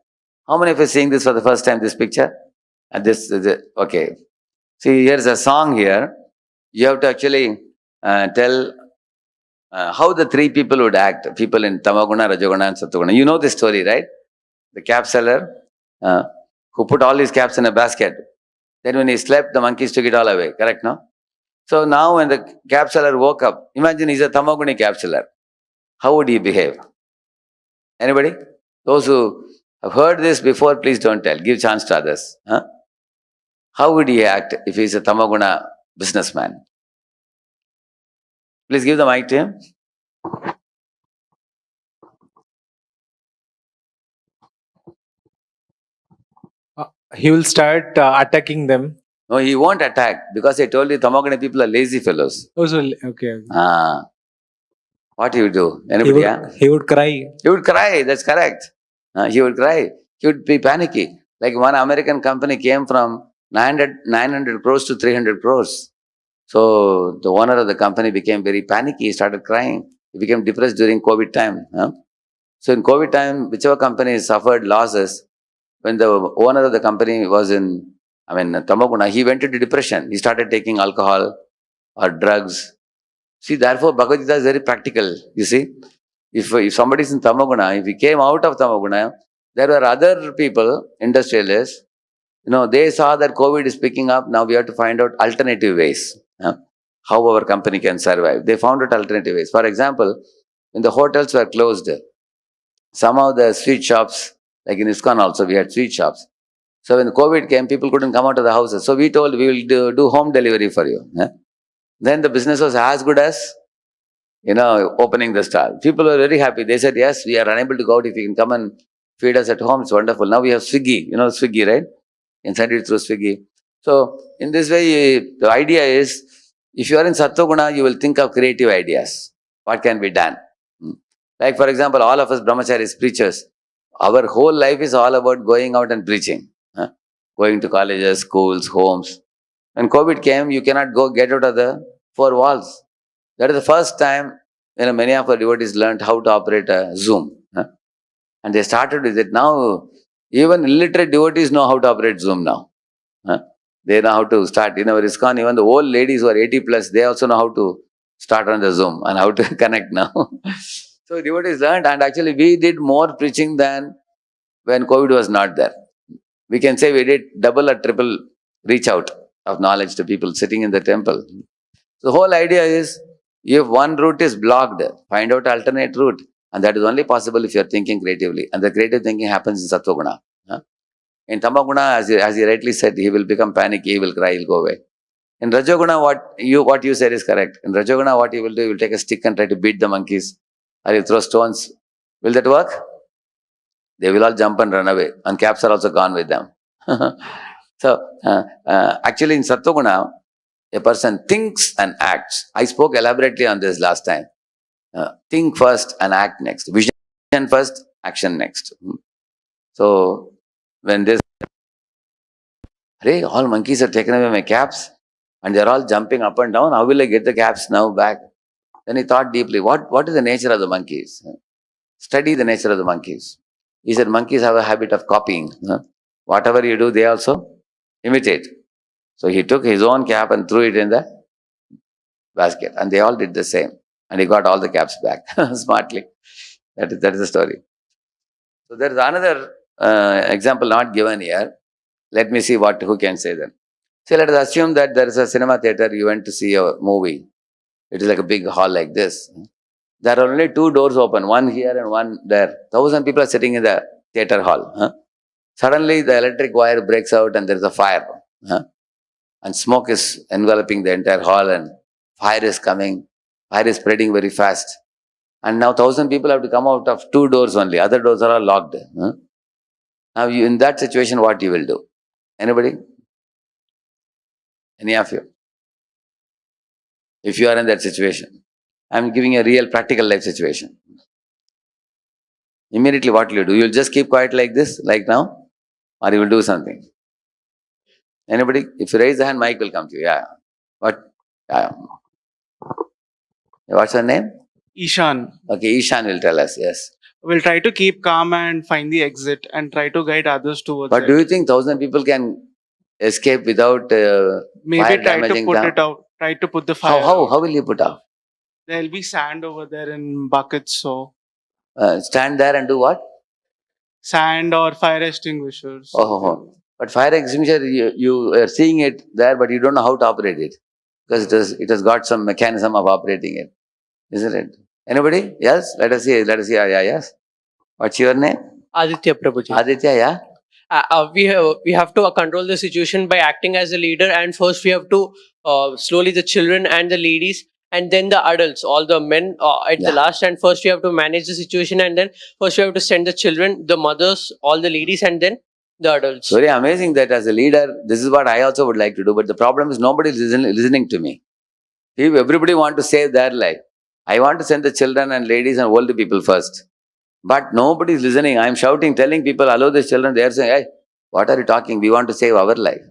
How many of you are seeing this for the first time, this picture? Okay. See, here's a song here. You have to actually tell how the 3 people would act. People in Tamaguna, Rajoguna and Sattva. You know this story, right? The cap seller who put all his caps in a basket. Then when he slept, the monkeys took it all away. Correct, no? So now when the cap seller woke up, imagine he's a Tamaguni cap seller. How would he behave? Anybody? Those who have heard this before, please don't tell. Give chance to others. How would he act if he's a Tamaguna businessman? Please give the mic to him. He will start attacking them. No, he won't attack because I told you Tamaguna people are lazy fellows. Oh, so okay. What he would do? Anybody? He would cry. He would cry, that's correct. He would cry. He would be panicky. Like one American company came from 900 crores to 300 crores. So the owner of the company became very panicky. He started crying. He became depressed during COVID time. So in COVID time, whichever company suffered losses, when the owner of the company was in, Tamaguna, he went into depression. He started taking alcohol or drugs. See, therefore, Bhagavad-Gita is very practical. You see, if somebody is in Tamaguna, if he came out of Tamaguna, there were other people, industrialists, They saw that COVID is picking up. Now we have to find out alternative ways, how our company can survive. They found out alternative ways. For example, when the hotels were closed, some of the sweet shops, like in ISKCON also, we had sweet shops. So when the COVID came, people couldn't come out of the houses. So we told we will do home delivery for you. Then the business was as good as, opening the stall. People were very happy. They said, yes, we are unable to go out. If you can come and feed us at home, it's wonderful. Now we have Swiggy, Swiggy, right? You can send it through Swiggy. So in this way, the idea is, if you are in Sattva-guna, you will think of creative ideas. What can be done? Like for example, all of us brahmacharis, preachers, our whole life is all about going out and preaching. Going to colleges, schools, homes. When COVID came, you cannot get out of the four walls. That is the first time many of our devotees learned how to operate a Zoom. And they started with it. Now, even illiterate devotees know how to operate Zoom now. They know how to start. In our ISKCON, even the old ladies who are 80 plus, they also know how to start on the Zoom and how to connect now. So devotees learned, and actually we did more preaching than when COVID was not there. We can say we did double or triple reach out of knowledge to people sitting in the temple. So the whole idea is, if one route is blocked, find out alternate route. And that is only possible if you are thinking creatively. And the creative thinking happens in Sattva-guna. In Tamaguna, as he rightly said, he will become panicky, he will cry, he will go away. In Rajoguna, what you said is correct. In Rajoguna, what he will do, he will take a stick and try to beat the monkeys. Or he'll throw stones. Will that work? They will all jump and run away. And caps are also gone with them. So, actually in Sattva-guna, a person thinks and acts. I spoke elaborately on this last time. Think first and act next. Vision first, action next. So, when this, all monkeys are taken away my caps and they're all jumping up and down, how will I get the caps now back? Then he thought deeply, what is the nature of the monkeys? Study the nature of the monkeys. He said, monkeys have a habit of copying. Whatever you do, they also imitate. So he took his own cap and threw it in the basket, and they all did the same. And he got all the caps back smartly. That is the story. So there is another example not given here. Let me see who can say that. So let us assume that there is a cinema theater, you went to see a movie. It is like a big hall like this. There are only two doors open, one here and one there. 1,000 people are sitting in the theater hall. Suddenly the electric wire breaks out and there is a fire. And smoke is enveloping the entire hall and fire is coming. Fire is spreading very fast. And now 1,000 people have to come out of two doors only. Other doors are all locked. Now in that situation, what you will do? Anybody? Any of you? If you are in that situation. I am giving a real practical life situation. Immediately what will you do? You will just keep quiet like this, like now? Or you will do something? Anybody? If you raise the hand, mic will come to you. Yeah. What? What's your name? Ishan. Okay, Ishan will tell us, yes. We'll try to keep calm and find the exit and try to guide others towards But it. do you think 1,000 people can escape without Maybe fire try to damaging put them? it out. Try to put the fire How out. will you put out? There'll be sand over there in buckets, so Stand there and do what? sand or fire extinguishers. Oh. But fire extinguisher, you are seeing it there, but you don't know how to operate it. Because it has got some mechanism of operating it. Isn't it? Anybody? Yes? Let us see. Yeah, yes. What's your name? Aditya Prabhuji. Aditya, yeah? We have to control the situation by acting as a leader, and first we have to slowly the children and the ladies, and then the adults, all the men at the last. And first we have to manage the situation, and then first we have to send the children, the mothers, all the ladies, and then the adults. Very amazing that as a leader, this is what I also would like to do. But the problem is nobody is listening to me. If everybody want to save their life, I want to send the children and ladies and old people first. But nobody is listening. I am shouting, telling people, allow the children. They are saying, hey, what are you talking? We want to save our life.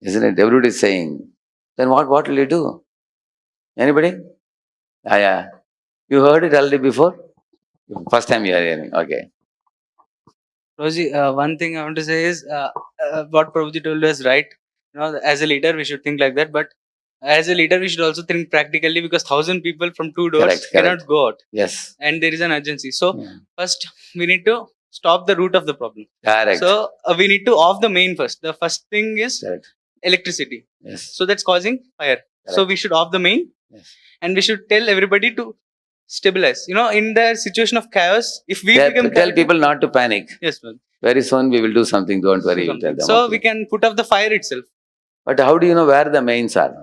Isn't it? Everybody is saying. Then what will you do? Anybody? Yeah. You heard it already before? First time you are hearing. Okay. Roji, one thing I want to say is what Prabhuji told us, right? As a leader, we should think like that. But as a leader, we should also think practically, because 1,000 people from two doors Correct. cannot go out. Yes. And there is an urgency. So first, we need to stop the root of the problem. Correct. So we need to off the main first. The first thing is Correct. electricity. Yes. So that's causing fire. So Correct. we should off the main, Yes. and we should tell everybody to stabilize. In the situation of chaos, if we become Tell people not to panic. yes, ma'am. Very soon we will do something. Don't worry. We'll tell them. So okay. we can put off the fire itself. But how do you know where the mains are?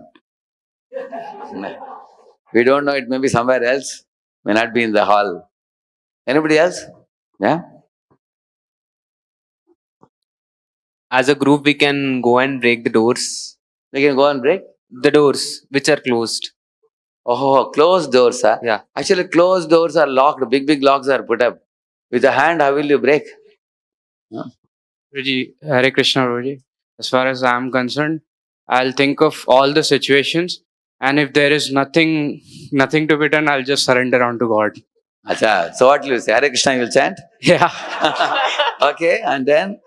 We don't know. It may be somewhere else. May not be in the hall. Anybody else? Yeah. As a group, we can go and break the doors. We can go and break. The doors which are closed. Oh, closed doors, huh? Yeah. Actually, closed doors are locked. Big locks are put up. With a hand, how will you break? Guruji, Hare Krishna, Guruji. As far as I'm concerned, I'll think of all the situations, and if there is nothing to be done, I'll just surrender onto God. Acha, so what will you say? Hare Krishna, you will chant? Yeah. Okay, and then?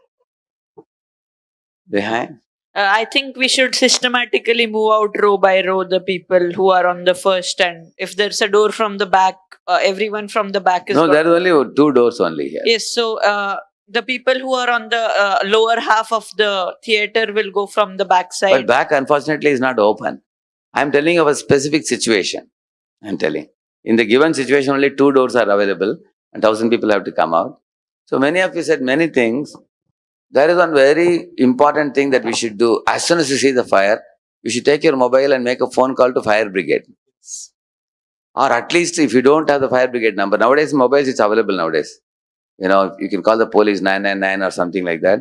Behind? I think we should systematically move out row by row the people who are on the first, and if there's a door from the back, everyone from the back is. No, there is only 2 doors only here. Yes, so the people who are on the lower half of the theater will go from the back side. But back, unfortunately, is not open. I am telling of a specific situation. I am telling. In the given situation, only 2 doors are available, and 1,000 people have to come out. So many of you said many things. There is one very important thing that we should do. As soon as you see the fire, you should take your mobile and make a phone call to fire brigade. Or at least if you don't have the fire brigade number, nowadays mobiles it's available nowadays. You can call the police 999 or something like that.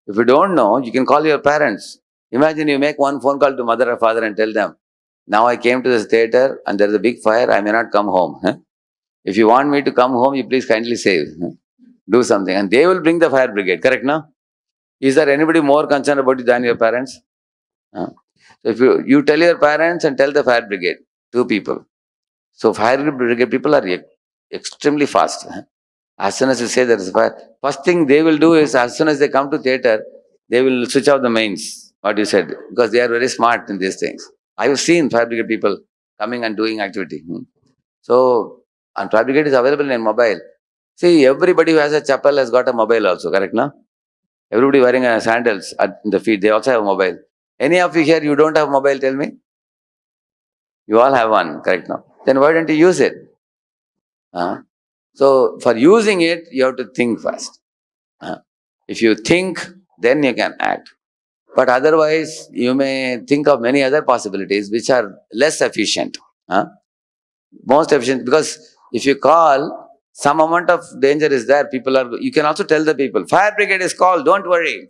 If you don't know, you can call your parents. Imagine you make one phone call to mother or father and tell them, now I came to this theater and there is a big fire, I may not come home. If you want me to come home, you please kindly save. Do something. And they will bring the fire brigade, correct now? Is there anybody more concerned about you than your parents? So if you tell your parents and tell the fire brigade, 2 people. So fire brigade people are extremely fast. As soon as you say there is a fire, first thing they will do is, as soon as they come to theater, they will switch off the mains, what you said, because they are very smart in these things. I have seen fire brigade people coming and doing activity. So, and fire brigade is available in mobile. See, everybody who has a chapel has got a mobile also, correct now? Everybody wearing sandals in the feet, they also have a mobile. Any of you here, you don't have mobile, tell me? You all have one, correct now? Then why don't you use it? So, for using it, you have to think first. If you think, then you can act. But otherwise, you may think of many other possibilities which are less efficient. Most efficient, because if you call, some amount of danger is there. You can also tell the people, fire brigade is called, don't worry.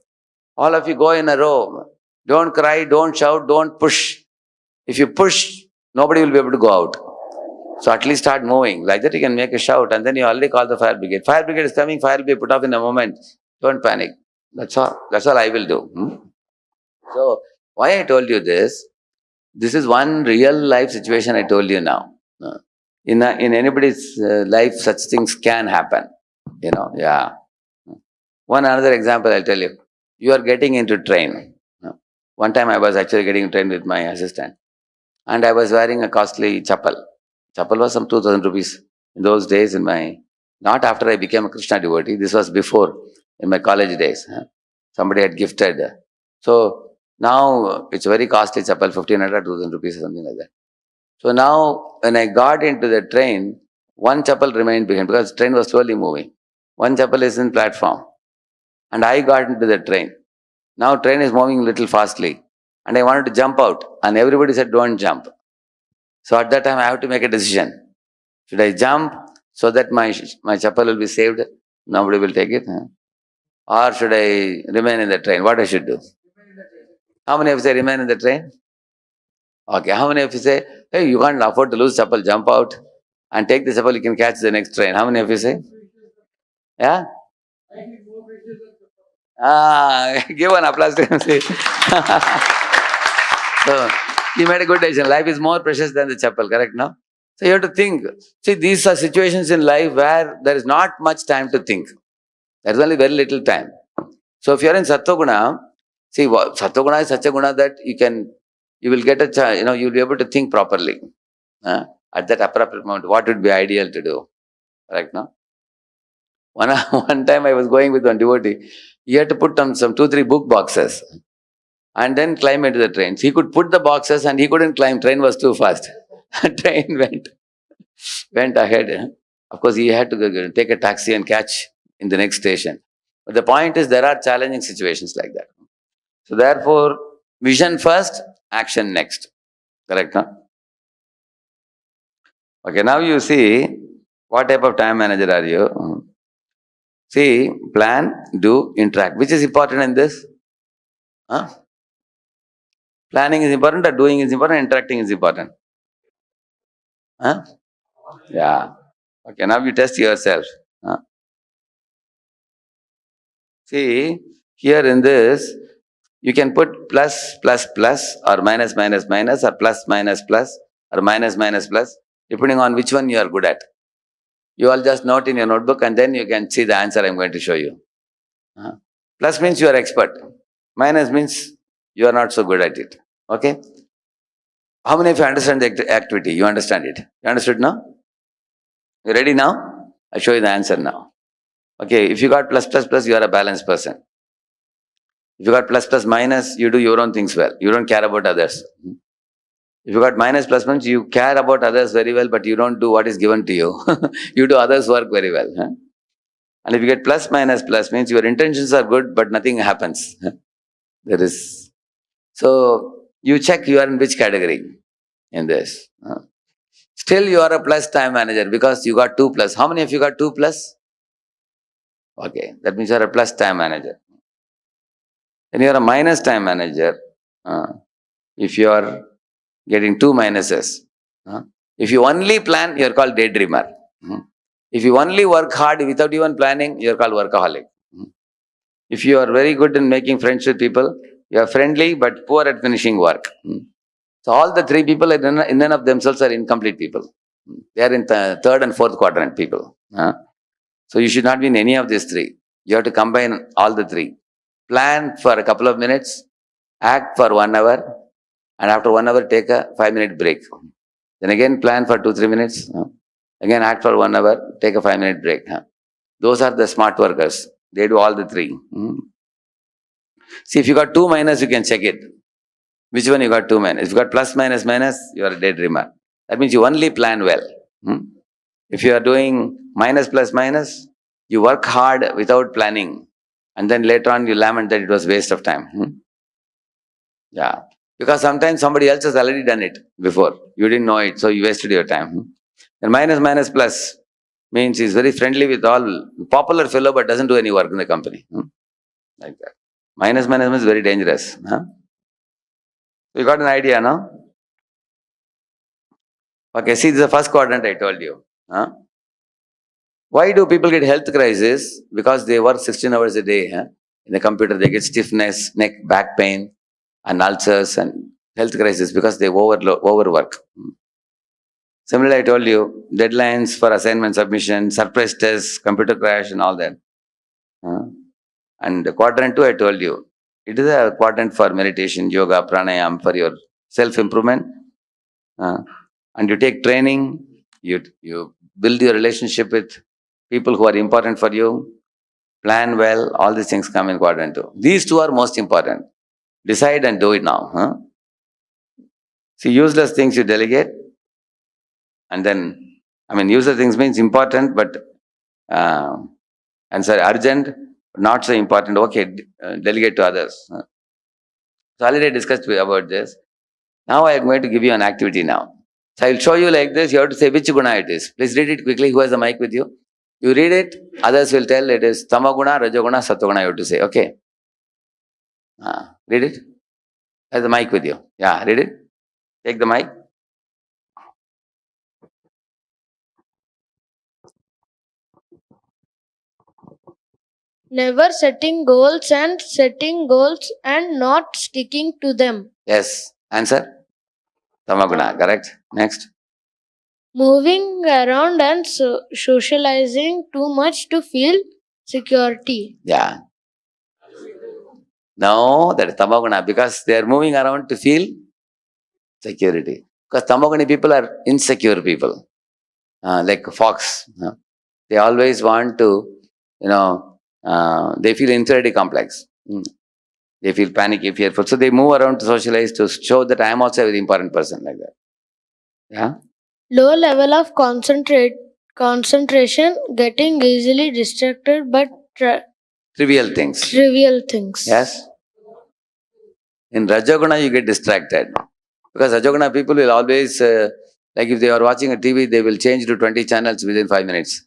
All of you go in a row. Don't cry, don't shout, don't push. If you push, nobody will be able to go out. So at least start moving. Like that you can make a shout and then you already call the fire brigade. Fire brigade is coming, fire will be put off in a moment. Don't panic. That's all. That's all I will do. So why I told you this? This is one real life situation I told you now. In anybody's life, such things can happen. Yeah. One another example I'll tell you. You are getting into train. One time I was actually getting train with my assistant. And I was wearing a costly chappal. Chappal was some 2,000 rupees. In those days, not after I became a Krishna devotee, this was before, in my college days. Somebody had gifted. So now it's very costly chappal, 1,500, 2,000 rupees or something like that. So now when I got into the train, one chappal remained behind because the train was slowly moving. One chappal is in platform. And I got into the train. Now train is moving a little fastly. And I wanted to jump out. And everybody said, don't jump. So at that time, I have to make a decision. Should I jump so that my chappal will be saved? Nobody will take it. Or should I remain in the train? What I should do? How many of you say remain in the train? Okay. How many of you say, hey, you can't afford to lose chappal, jump out and take the chappal, you can catch the next train. How many of you say? Yeah? Give an applause to him. So, he made a good decision. Life is more precious than the chapel, correct now? So you have to think. See, these are situations in life where there is not much time to think. There is only very little time. So if you are in Sattva-guna, see, Sattva-guna is such a guna that you will get you'll be able to think properly. At that appropriate moment, what would be ideal to do, correct now? One time I was going with one devotee. He had to put on some 2-3 book boxes and then climb into the trains. He could put the boxes and he couldn't climb. Train was too fast. Train went ahead. Of course, he had to take a taxi and catch in the next station. But the point is, there are challenging situations like that. So therefore, vision first, action next. Correct, huh? Okay, now you see, what type of time manager are you? See, plan, do, interact. Which is important in this? Huh? Planning is important, or doing is important, interacting is important? Huh? Yeah. Okay, now you test yourself. Huh? See, here in this, you can put plus, plus, plus, or minus, minus, minus, or plus, minus, plus, or minus, minus, plus, depending on which one you are good at. You all just note in your notebook and then you can see the answer I am going to show you. Plus means you are expert. Minus means you are not so good at it. Okay? How many of you understand the activity? You understand it? You understood now? You ready now? I'll show you the answer now. Okay, if you got plus, plus, plus, you are a balanced person. If you got plus, plus, minus, you do your own things well. You don't care about others. If you got minus, plus, means you care about others very well, but you don't do what is given to you. You do others' work very well. Huh? And if you get plus, minus, plus, means your intentions are good, but nothing happens. There is. So, you check you are in which category in this. Still you are a plus time manager because you got 2 plus. How many of you got 2 plus? Okay, that means you are a plus time manager. Then you are a minus time manager. If you are getting 2 minuses. If you only plan, you are called daydreamer. If you only work hard without even planning, you are called workaholic. If you are very good in making friends with people, you are friendly but poor at finishing work. So all the 3 people in and of themselves are incomplete people. They are in the 3rd and 4th quadrant people. So you should not be in any of these 3. You have to combine all the 3. Plan for a couple of minutes, act for 1 hour, and after 1 hour take a 5-minute break. Then again plan for 2-3 minutes. Again act for 1 hour, take a 5-minute break. Those are the smart workers. They do all the 3. See, if you got 2 minus, you can check it. Which one you got 2 minus? If you got plus, minus, minus, you are a daydreamer. That means you only plan well. If you are doing minus, plus, minus, you work hard without planning. And then later on you lament that it was waste of time. Yeah. Because sometimes somebody else has already done it before. You didn't know it, so you wasted your time. And minus, minus, plus means he's very friendly with all, popular fellow but doesn't do any work in the company. Like that. Minus, minus means very dangerous. You got an idea now? Okay, see, this is the first quadrant I told you. Why do people get health crisis? Because they work 16 hours a day. In the computer, they get stiffness, neck, back pain, and ulcers and health crisis because they overwork. Similarly, I told you, deadlines for assignment submission, surprise tests, computer crash and all that. And quadrant 2, I told you, it is a quadrant for meditation, yoga, pranayam, for your self-improvement. And you take training, you build your relationship with people who are important for you, plan well, all these things come in quadrant 2. These 2 are most important. Decide and do it now. See, useless things you delegate. And then, useless things means important, but, urgent, not so important. Okay, delegate to others. So already I discussed about this. Now I am going to give you an activity now. So I will show you like this. You have to say which guna it is. Please read it quickly. Who has the mic with you? You read it. Others will tell it is tamaguna, rajoguna, satoguna. You have to say. Okay. Read it. Has the mic with you? Yeah, read it. Take the mic. Never setting goals and not sticking to them. Yes. Answer. Tamaguna. Correct. Next. Moving around and socializing too much to feel security. Yeah. No, that is tamaguna because they are moving around to feel security. Because tamaguna people are insecure people. Like fox. They always want to they feel inferiority complex. They feel panicky, fearful. So they move around to socialize to show that I am also a very important person, like that. Yeah. Low level of concentration, getting easily distracted by Trivial things. trivial things. Yes. In Rajoguna, you get distracted. Because Rajoguna people will always, like if they are watching a TV, they will change to 20 channels within 5 minutes.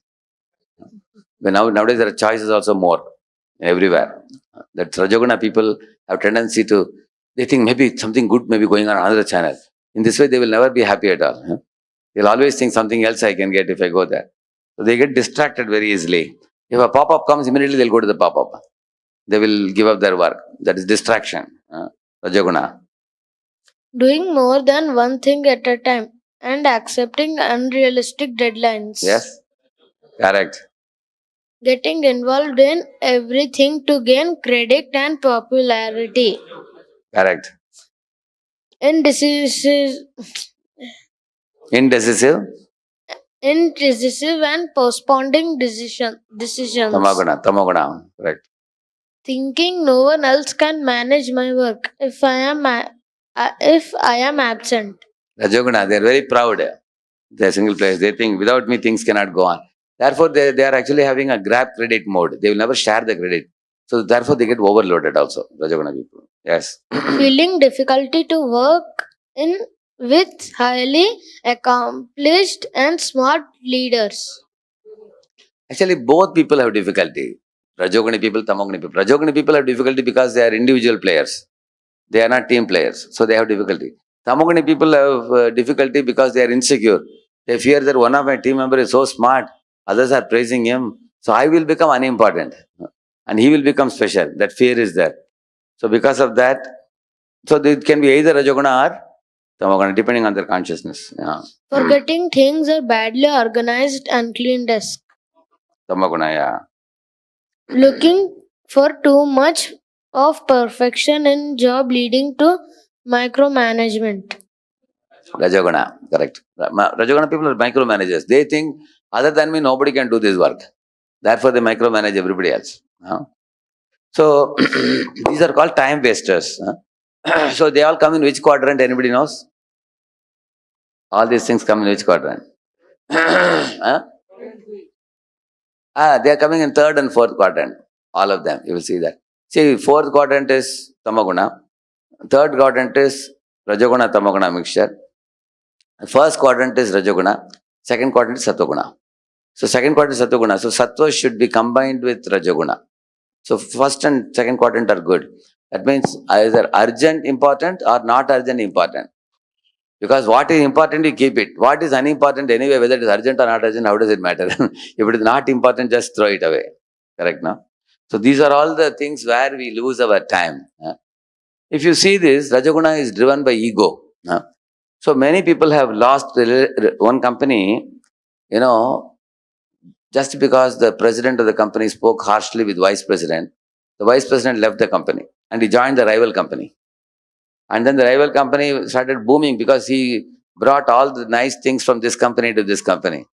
But nowadays, there are choices also more everywhere. That Rajoguna people have tendency to, they think maybe something good may be going on another channel. In this way, they will never be happy at all. They'll always think something else I can get if I go there. So they get distracted very easily. If a pop-up comes, immediately they'll go to the pop-up. They will give up their work. That is distraction. Rajoguna. Doing more than one thing at a time and accepting unrealistic deadlines. Yes. Correct. Getting involved in everything to gain credit and popularity. Correct. Indecisive Indecisive. and postponing decisions. Tamoguna. Correct. Thinking no one else can manage my work if I am absent. Rajoguna, they are very proud. They are single players. They think without me things cannot go on. Therefore, they are actually having a grab credit mode. They will never share the credit. So therefore, they get overloaded also. Rajoguna people. Yes. Feeling difficulty to work in with highly accomplished and smart leaders. Actually, both people have difficulty. Rajoguni people, Tamoguni people. Rajoguni people have difficulty because they are individual players. They are not team players. So they have difficulty. Tamoguni people have difficulty because they are insecure. They fear that one of my team members is so smart, others are praising him. So I will become unimportant. And he will become special. That fear is there. So because of that, so it can be either Rajoguna or Tamoguna, depending on their consciousness. Yeah. Forgetting things are badly organized and clean desk. Tamoguna, yeah. Looking for too much of perfection in job leading to micromanagement. Rajoguna, correct. Rajoguna people are micromanagers. They think other than me, nobody can do this work. Therefore, they micromanage everybody else. So, these are called time wasters. So, they all come in which quadrant? Anybody knows? All these things come in which quadrant? They are coming in third and fourth quadrant. All of them. You will see that. See, fourth quadrant is Tamaguna. Third quadrant is Rajoguna Tamaguna mixture. First quadrant is Rajoguna. Second quadrant is Satoguna. So second quadrant is Satoguna. So Sattva should be combined with Rajoguna. So first and second quadrant are good. That means either urgent important or not urgent important. Because what is important, you keep it. What is unimportant anyway, whether it is urgent or not urgent, how does it matter? If it is not important, just throw it away. Correct, no? So these are all the things where we lose our time. If you see this, Rajoguna is driven by ego. So many people have lost one company, just because the president of the company spoke harshly with vice president. The vice president left the company and he joined the rival company. And then the rival company started booming because he brought all the nice things from this company to this company.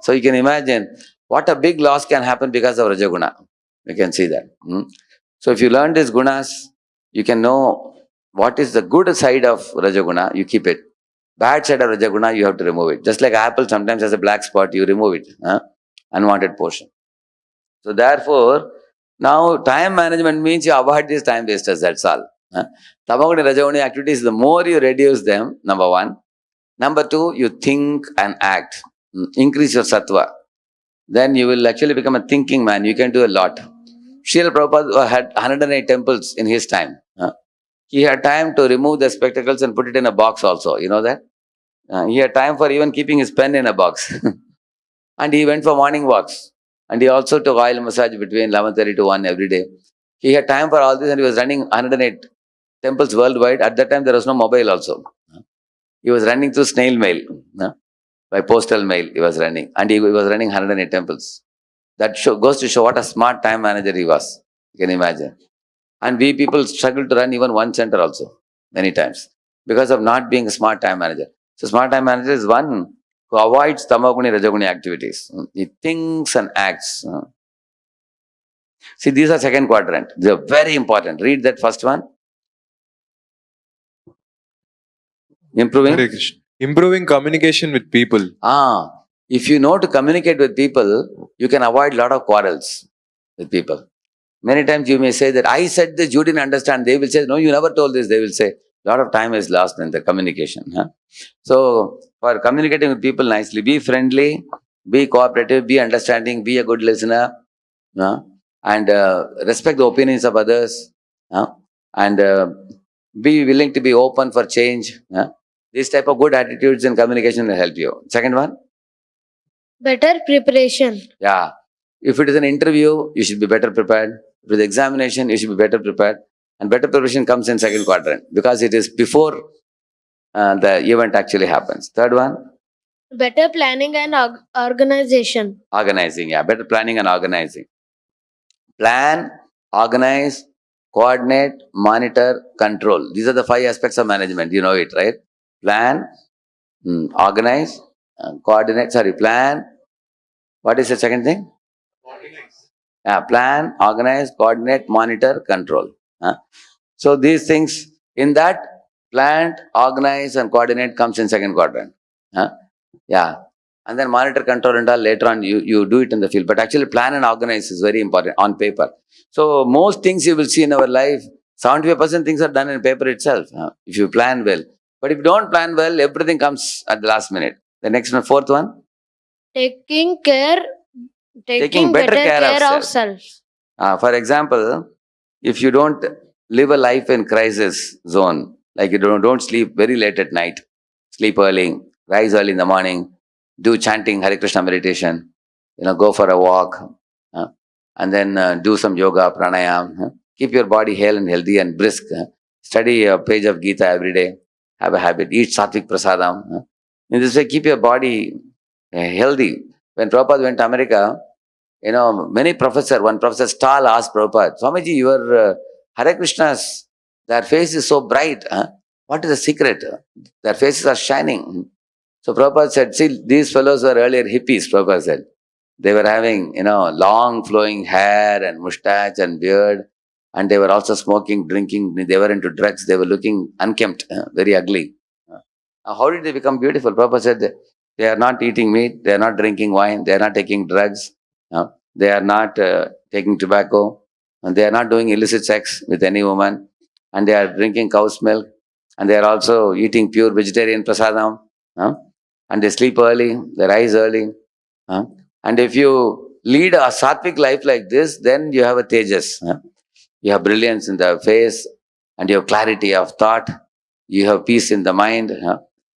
So you can imagine what a big loss can happen because of Rajoguna. You can see that. So if you learn these gunas, you can know what is the good side of Rajoguna, you keep it. Bad side of Rajoguna, you have to remove it. Just like apple sometimes has a black spot, you remove it. Unwanted portion. So therefore, now time management means you avoid these time wasters, that's all. Tamaguni, Rajoguni activities, the more you reduce them, number one. Number two, you think and act. Increase your sattva. Then you will actually become a thinking man. You can do a lot. Srila Prabhupada had 108 temples in his time. He had time to remove the spectacles and put it in a box also. You know that? He had time for even keeping his pen in a box. And he went for morning walks. And he also took oil massage between 11:30 to 1 every day. He had time for all this and he was running 108 temples worldwide. At that time, there was no mobile also. He was running through snail mail. By postal mail, he was running. And he was running 108 temples. That goes to show what a smart time manager he was. You can imagine. And we people struggle to run even one center also, many times, because of not being a smart time manager. So smart time manager is one who avoids Tamaguni, Rajoguni activities. He thinks and acts. See, these are second quadrant. They are very important. Read that first one. Improving. Hare Krishna. Improving communication with people. If you know to communicate with people, you can avoid a lot of quarrels with people. Many times you may say that I said this, you didn't understand. They will say, no, you never told this. They will say, a lot of time is lost in the communication. So, for communicating with people nicely, be friendly, be cooperative, be understanding, be a good listener, and respect the opinions of others, and be willing to be open for change. These type of good attitudes in communication will help you. Second one? Better preparation. Yeah. If it is an interview, you should be better prepared. If it is examination, you should be better prepared. And better preparation comes in second quadrant because it is before the event actually happens. Third one? Better planning and organization. Organizing, yeah. Better planning and organizing. Plan, organize, coordinate, monitor, control. These are the 5 aspects of management. You know it, right? Plan, organize, coordinate, plan. What is the second thing? Plan, organize, coordinate, monitor, control. So these things in that plan, organize and coordinate comes in second quadrant. And then monitor, control and all later on you do it in the field. But actually plan and organize is very important on paper. So most things you will see in our life, 75% things are done in paper itself, if you plan well. But if you don't plan well, everything comes at the last minute. The next one, fourth one? Taking better care of self. For example, if you don't live a life in crisis zone, like you don't sleep very late at night, sleep early, rise early in the morning, do chanting, Hare Krishna meditation, go for a walk, and then do some yoga, pranayam, keep your body hale and healthy and brisk, study a page of Gita every day, have a habit, eat sattvic prasadam. In this way, keep your body healthy. When Prabhupada went to America, many one professor Stahl asked Prabhupada, Swamiji, your Hare Krishnas, their face is so bright. What is the secret? Their faces are shining. So Prabhupada said, see, these fellows were earlier hippies, Prabhupada said. They were having, long flowing hair and mustache and beard. And they were also smoking, drinking. They were into drugs. They were looking unkempt, very ugly. How did they become beautiful? Prabhupada said, they are not eating meat. They are not drinking wine. They are not taking drugs. They are not taking tobacco. And they are not doing illicit sex with any woman. And they are drinking cow's milk. And they are also eating pure vegetarian prasadam. And they sleep early. They rise early. And if you lead a sattvic life like this, then you have a tejas. You have brilliance in the face. And you have clarity of thought. You have peace in the mind.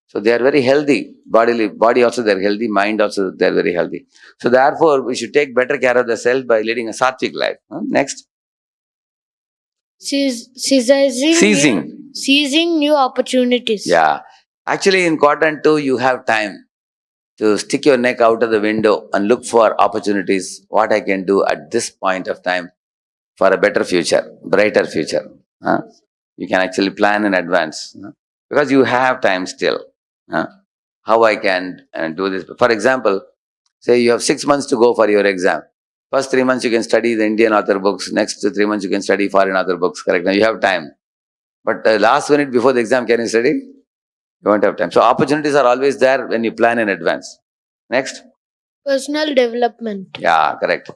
So they are very healthy. Body also they are healthy. Mind also they are very healthy. So therefore, we should take better care of the self by leading a sattvic life. Next. Seizing new opportunities. Yeah. Actually, in quadrant 2, you have time to stick your neck out of the window and look for opportunities, what I can do at this point of time for a better future, brighter future. You can actually plan in advance because you have time still. How I can do this. For example, say you have 6 months to go for your exam. First 3 months you can study the Indian author books. Next 3 months you can study foreign author books. Correct? Now you have time. But last minute before the exam, can you study? You won't have time. So opportunities are always there when you plan in advance. Next. Personal development. Yeah, correct.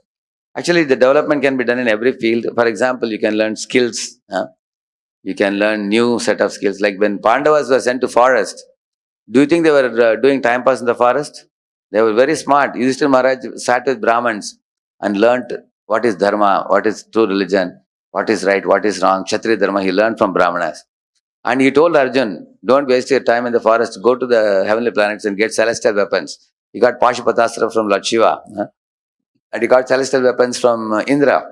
Actually, the development can be done in every field. For example, you can learn skills. You can learn new set of skills. Like when Pandavas were sent to forest, do you think they were doing time pass in the forest? They were very smart. Yudhishthira Maharaj sat with Brahmins and learnt what is dharma, what is true religion, what is right, what is wrong. Kshatriya dharma, he learned from Brahmanas. And he told Arjun, don't waste your time in the forest, go to the heavenly planets and get celestial weapons. He got Pashupatastra from Lord Shiva. And he got celestial weapons from Indra.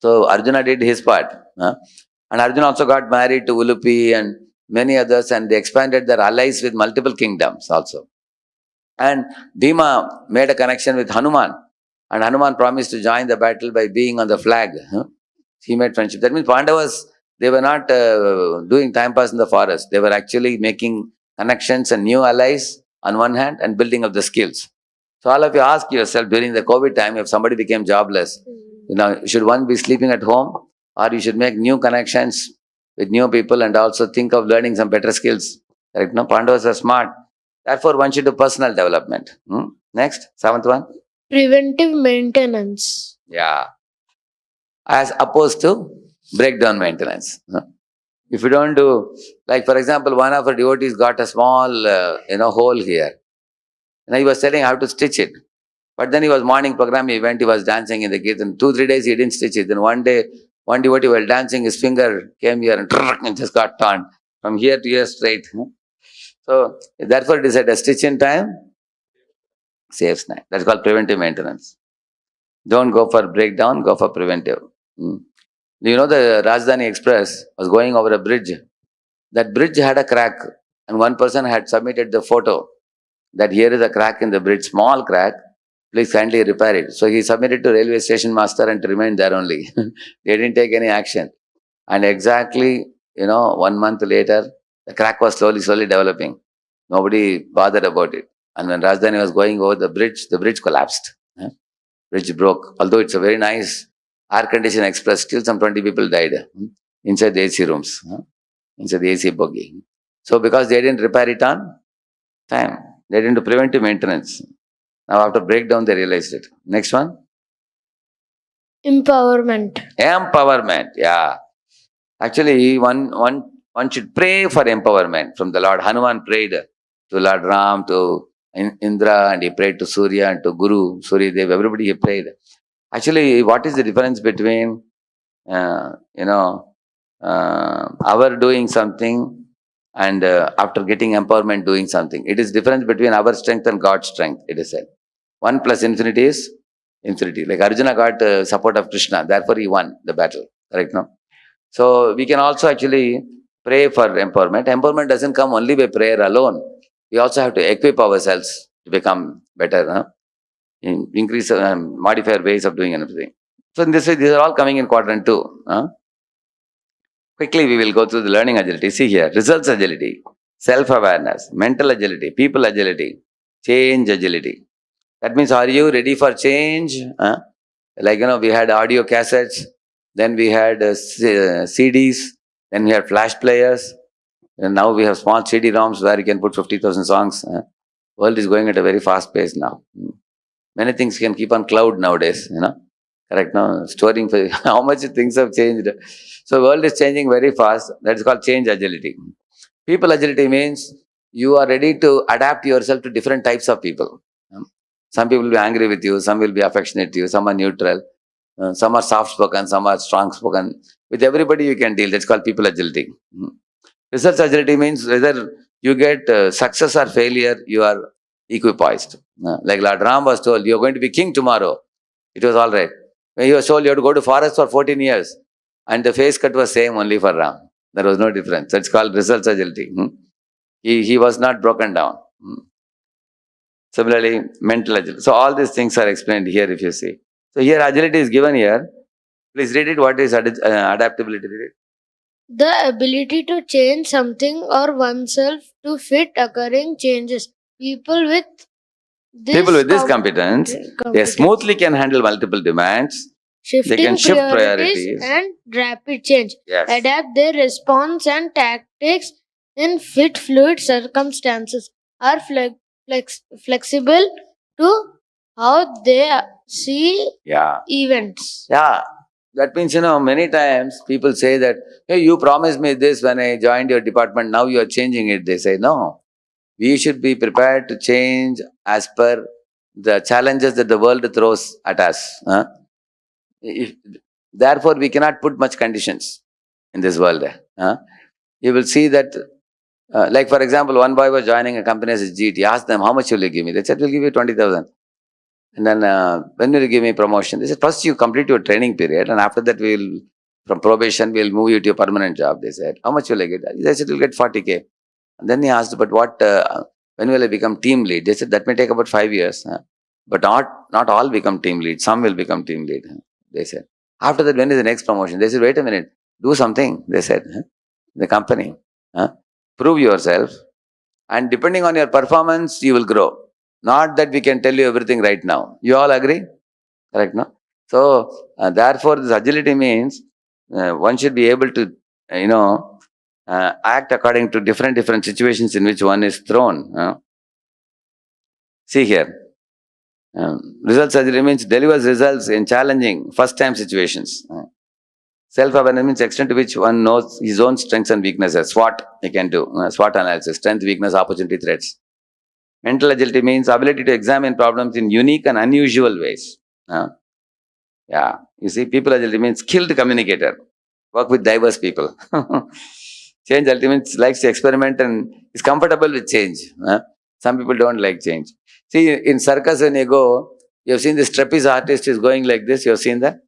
So Arjuna did his part. And Arjuna also got married to Ulupi and many others, and they expanded their allies with multiple kingdoms also. And Bhima made a connection with Hanuman. And Hanuman promised to join the battle by being on the flag. He made friendship. That means Pandavas, they were not doing time pass in the forest. They were actually making connections and new allies on one hand and building up the skills. So all of you ask yourself during the COVID time, if somebody became jobless, should one be sleeping at home, or you should make new connections with new people and also think of learning some better skills. Correct? No, Pandavas are smart. Therefore, one should do personal development. Next, seventh one. Preventive maintenance. Yeah. As opposed to breakdown maintenance. If you don't do, like for example, one of our devotees got a small, hole here. And he was telling how to stitch it. But then he was morning program, he went, he was dancing in the Kirtan. 2-3 days he didn't stitch it. Then one day, one devotee while dancing, his finger came here and just got torn from here to here straight. So therefore it is at a stitch in time, saves time. That's called preventive maintenance. Don't go for breakdown, go for preventive. The Rajdhani Express was going over a bridge. That bridge had a crack, and one person had submitted the photo that here is a crack in the bridge, small crack, please kindly repair it. So he submitted to railway station master and remained there only. They didn't take any action. And exactly, 1 month later, the crack was slowly developing. Nobody bothered about it. And when Rajdhani was going over the bridge collapsed. Bridge broke. Although it's a very nice air-conditioned express, still some 20 people died inside the AC rooms, inside the AC bogie. So because they didn't repair it on time, they didn't do preventive maintenance. Now after breakdown, they realized it. Next one. Empowerment. Empowerment, yeah. Actually, one should pray for empowerment from the Lord. Hanuman prayed to Lord Ram, to Indra, and he prayed to Surya and to Guru, Surya Dev, everybody he prayed. Actually, what is the difference between, our doing something and after getting empowerment doing something? It is difference between our strength and God's strength, it is said. 1 plus infinity is infinity. Like Arjuna got support of Krishna, therefore he won the battle. Correct, no? So we can also actually pray for empowerment. Empowerment doesn't come only by prayer alone. We also have to equip ourselves to become better, increase, modify our ways of doing everything. So in this way, these are all coming in quadrant 2. Quickly, we will go through the learning agility. See here, results agility, self-awareness, mental agility, people agility, change agility. That means, are you ready for change? Like, we had audio cassettes, then we had CDs, then we had flash players, and now we have small CD-ROMs where you can put 50,000 songs. World is going at a very fast pace now. Many things can keep on cloud nowadays, Correct, no? Storing, how much things have changed. So world is changing very fast. That is called change agility. People agility means you are ready to adapt yourself to different types of people. Some people will be angry with you, some will be affectionate to you, some are neutral, some are soft-spoken, some are strong-spoken. With everybody you can deal. That's called people agility. Results agility means whether you get success or failure, you are equipoised. Like Lord Ram was told, you are going to be king tomorrow. It was all right. When he was told you have to go to forest for 14 years, and the face cut was same only for Ram. There was no difference. That's called results agility. He was not broken down. Similarly, mental agility. So all these things are explained here if you see. So here agility is given here. Please read it. What is adaptability? Read it. The ability to change something or oneself to fit occurring changes. People with this competence, they smoothly can handle multiple demands. Shifting They can shift priorities priorities. and rapid change. Yes. Adapt their response and tactics in fit fluid circumstances. Are flexible to how they see events. Yeah. That means, many times people say that, hey, you promised me this when I joined your department, now you are changing it. They say, no. We should be prepared to change as per the challenges that the world throws at us. Therefore, we cannot put much conditions in this world. You will see that, like for example, one boy was joining a company as a GT. He asked them, how much will you give me? They said, we'll give you 20,000. And then, when will you give me promotion? They said, first you complete your training period, and after that from probation, we'll move you to a permanent job. They said, how much will I get? They said, you'll get 40K. And then he asked, but when will I become team lead? They said, that may take about 5 years. But not all become team lead. Some will become team lead. They said. After that, when is the next promotion? They said, wait a minute, do something. They said, the company. Prove yourself. And depending on your performance, you will grow. Not that we can tell you everything right now. You all agree? Correct, no? So, therefore, this agility means one should be able to, act according to different situations in which one is thrown. See here. Results agility means delivers results in challenging first-time situations. Self-awareness means extent to which one knows his own strengths and weaknesses. SWOT, he can do. SWOT analysis, strength, weakness, opportunity, threats. Mental agility means ability to examine problems in unique and unusual ways. Yeah, you see, people agility means skilled communicator. Work with diverse people. Change agility means likes to experiment and is comfortable with change. Some people don't like change. See, in circus when you go, you have seen this trapeze artist is going like this, you have seen that?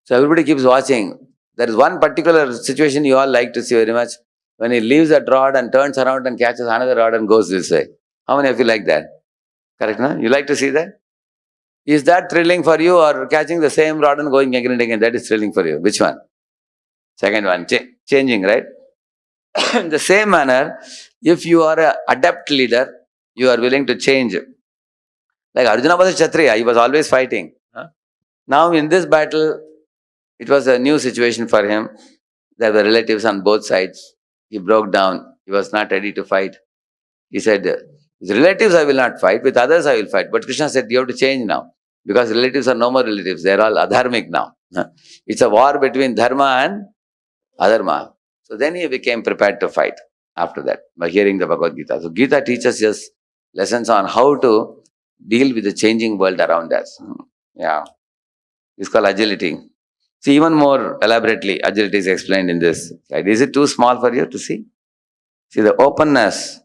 So everybody keeps watching. There is one particular situation you all like to see very much. When he leaves that rod and turns around and catches another rod and goes this way. How many of you like that? Correct, no? You like to see that? Is that thrilling for you, or catching the same rod and going again and again? That is thrilling for you. Which one? Second one. Changing, right? In the same manner, if you are an adept leader, you are willing to change. Like Arjuna was a Kshatriya, he was always fighting. Now in this battle, it was a new situation for him. There were relatives on both sides. He broke down. He was not ready to fight. He said, with relatives I will not fight, with others I will fight. But Krishna said, you have to change now. Because relatives are no more relatives. They are all adharmic now. It's a war between dharma and adharma. So then he became prepared to fight after that, by hearing the Bhagavad-Gita. So Gita teaches us lessons on how to deal with the changing world around us. Yeah. It's called agility. See, even more elaborately, agility is explained in this slide. Is it too small for you to see? See, the openness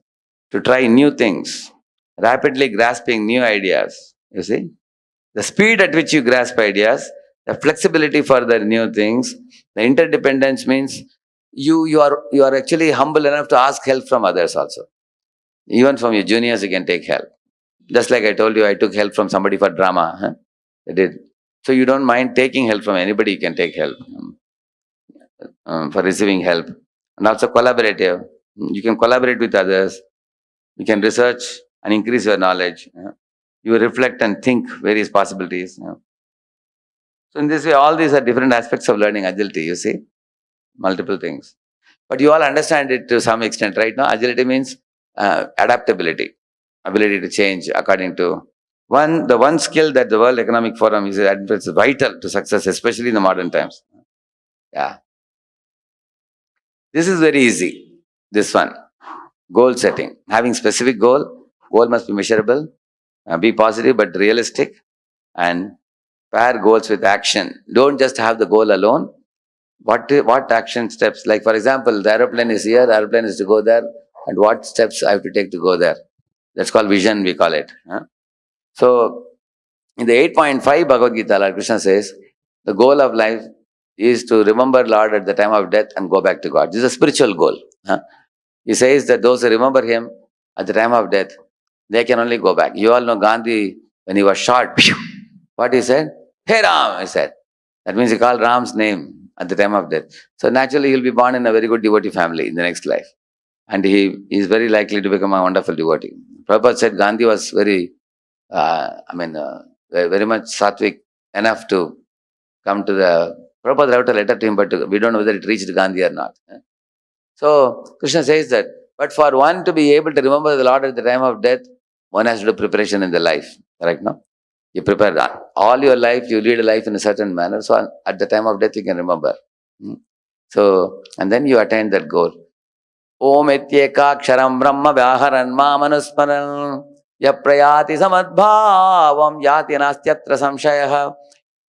to try new things, rapidly grasping new ideas. You see? The speed at which you grasp ideas, the flexibility for the new things, the interdependence means you are actually humble enough to ask help from others also. Even from your juniors, you can take help. Just like I told you, I took help from somebody for drama. I did. So you don't mind taking help from anybody, you can take help for receiving help. And also collaborative. You can collaborate with others. You can research and increase your knowledge. You reflect and think various possibilities. So in this way, all these are different aspects of learning agility, you see. Multiple things. But you all understand it to some extent, right? Now, agility means adaptability. Ability to change according to the one skill that the World Economic Forum is vital to success, especially in the modern times. Yeah. This is very easy. This one. Goal setting. Having specific goal must be measurable, be positive but realistic, and pair goals with action. Don't just have the goal alone. What action steps? Like for example, the aeroplane is here, the aeroplane is to go there, and what steps I have to take to go there? That's called vision, we call it. So, in the 8.5 Bhagavad Gita, Lord Krishna says, the goal of life is to remember Lord at the time of death and go back to God. This is a spiritual goal. He says that those who remember him at the time of death, they can only go back. You all know Gandhi, when he was shot, what he said? Hey Ram, he said. That means he called Ram's name at the time of death. So naturally, he'll be born in a very good devotee family in the next life. And he is very likely to become a wonderful devotee. Prabhupada said Gandhi was very very much sattvic enough to come to the... Prabhupada wrote a letter to him, but we don't know whether it reached Gandhi or not. So, Krishna says that, but for one to be able to remember the Lord at the time of death, one has to do preparation in the life. Correct, no? You prepare all your life, you lead a life in a certain manner, so at the time of death you can remember. So, and then you attain that goal. Om etyeka ksharam brahma vyaharan mamanusmaran yaprayati samadbhavam yati nastyatra samshayah.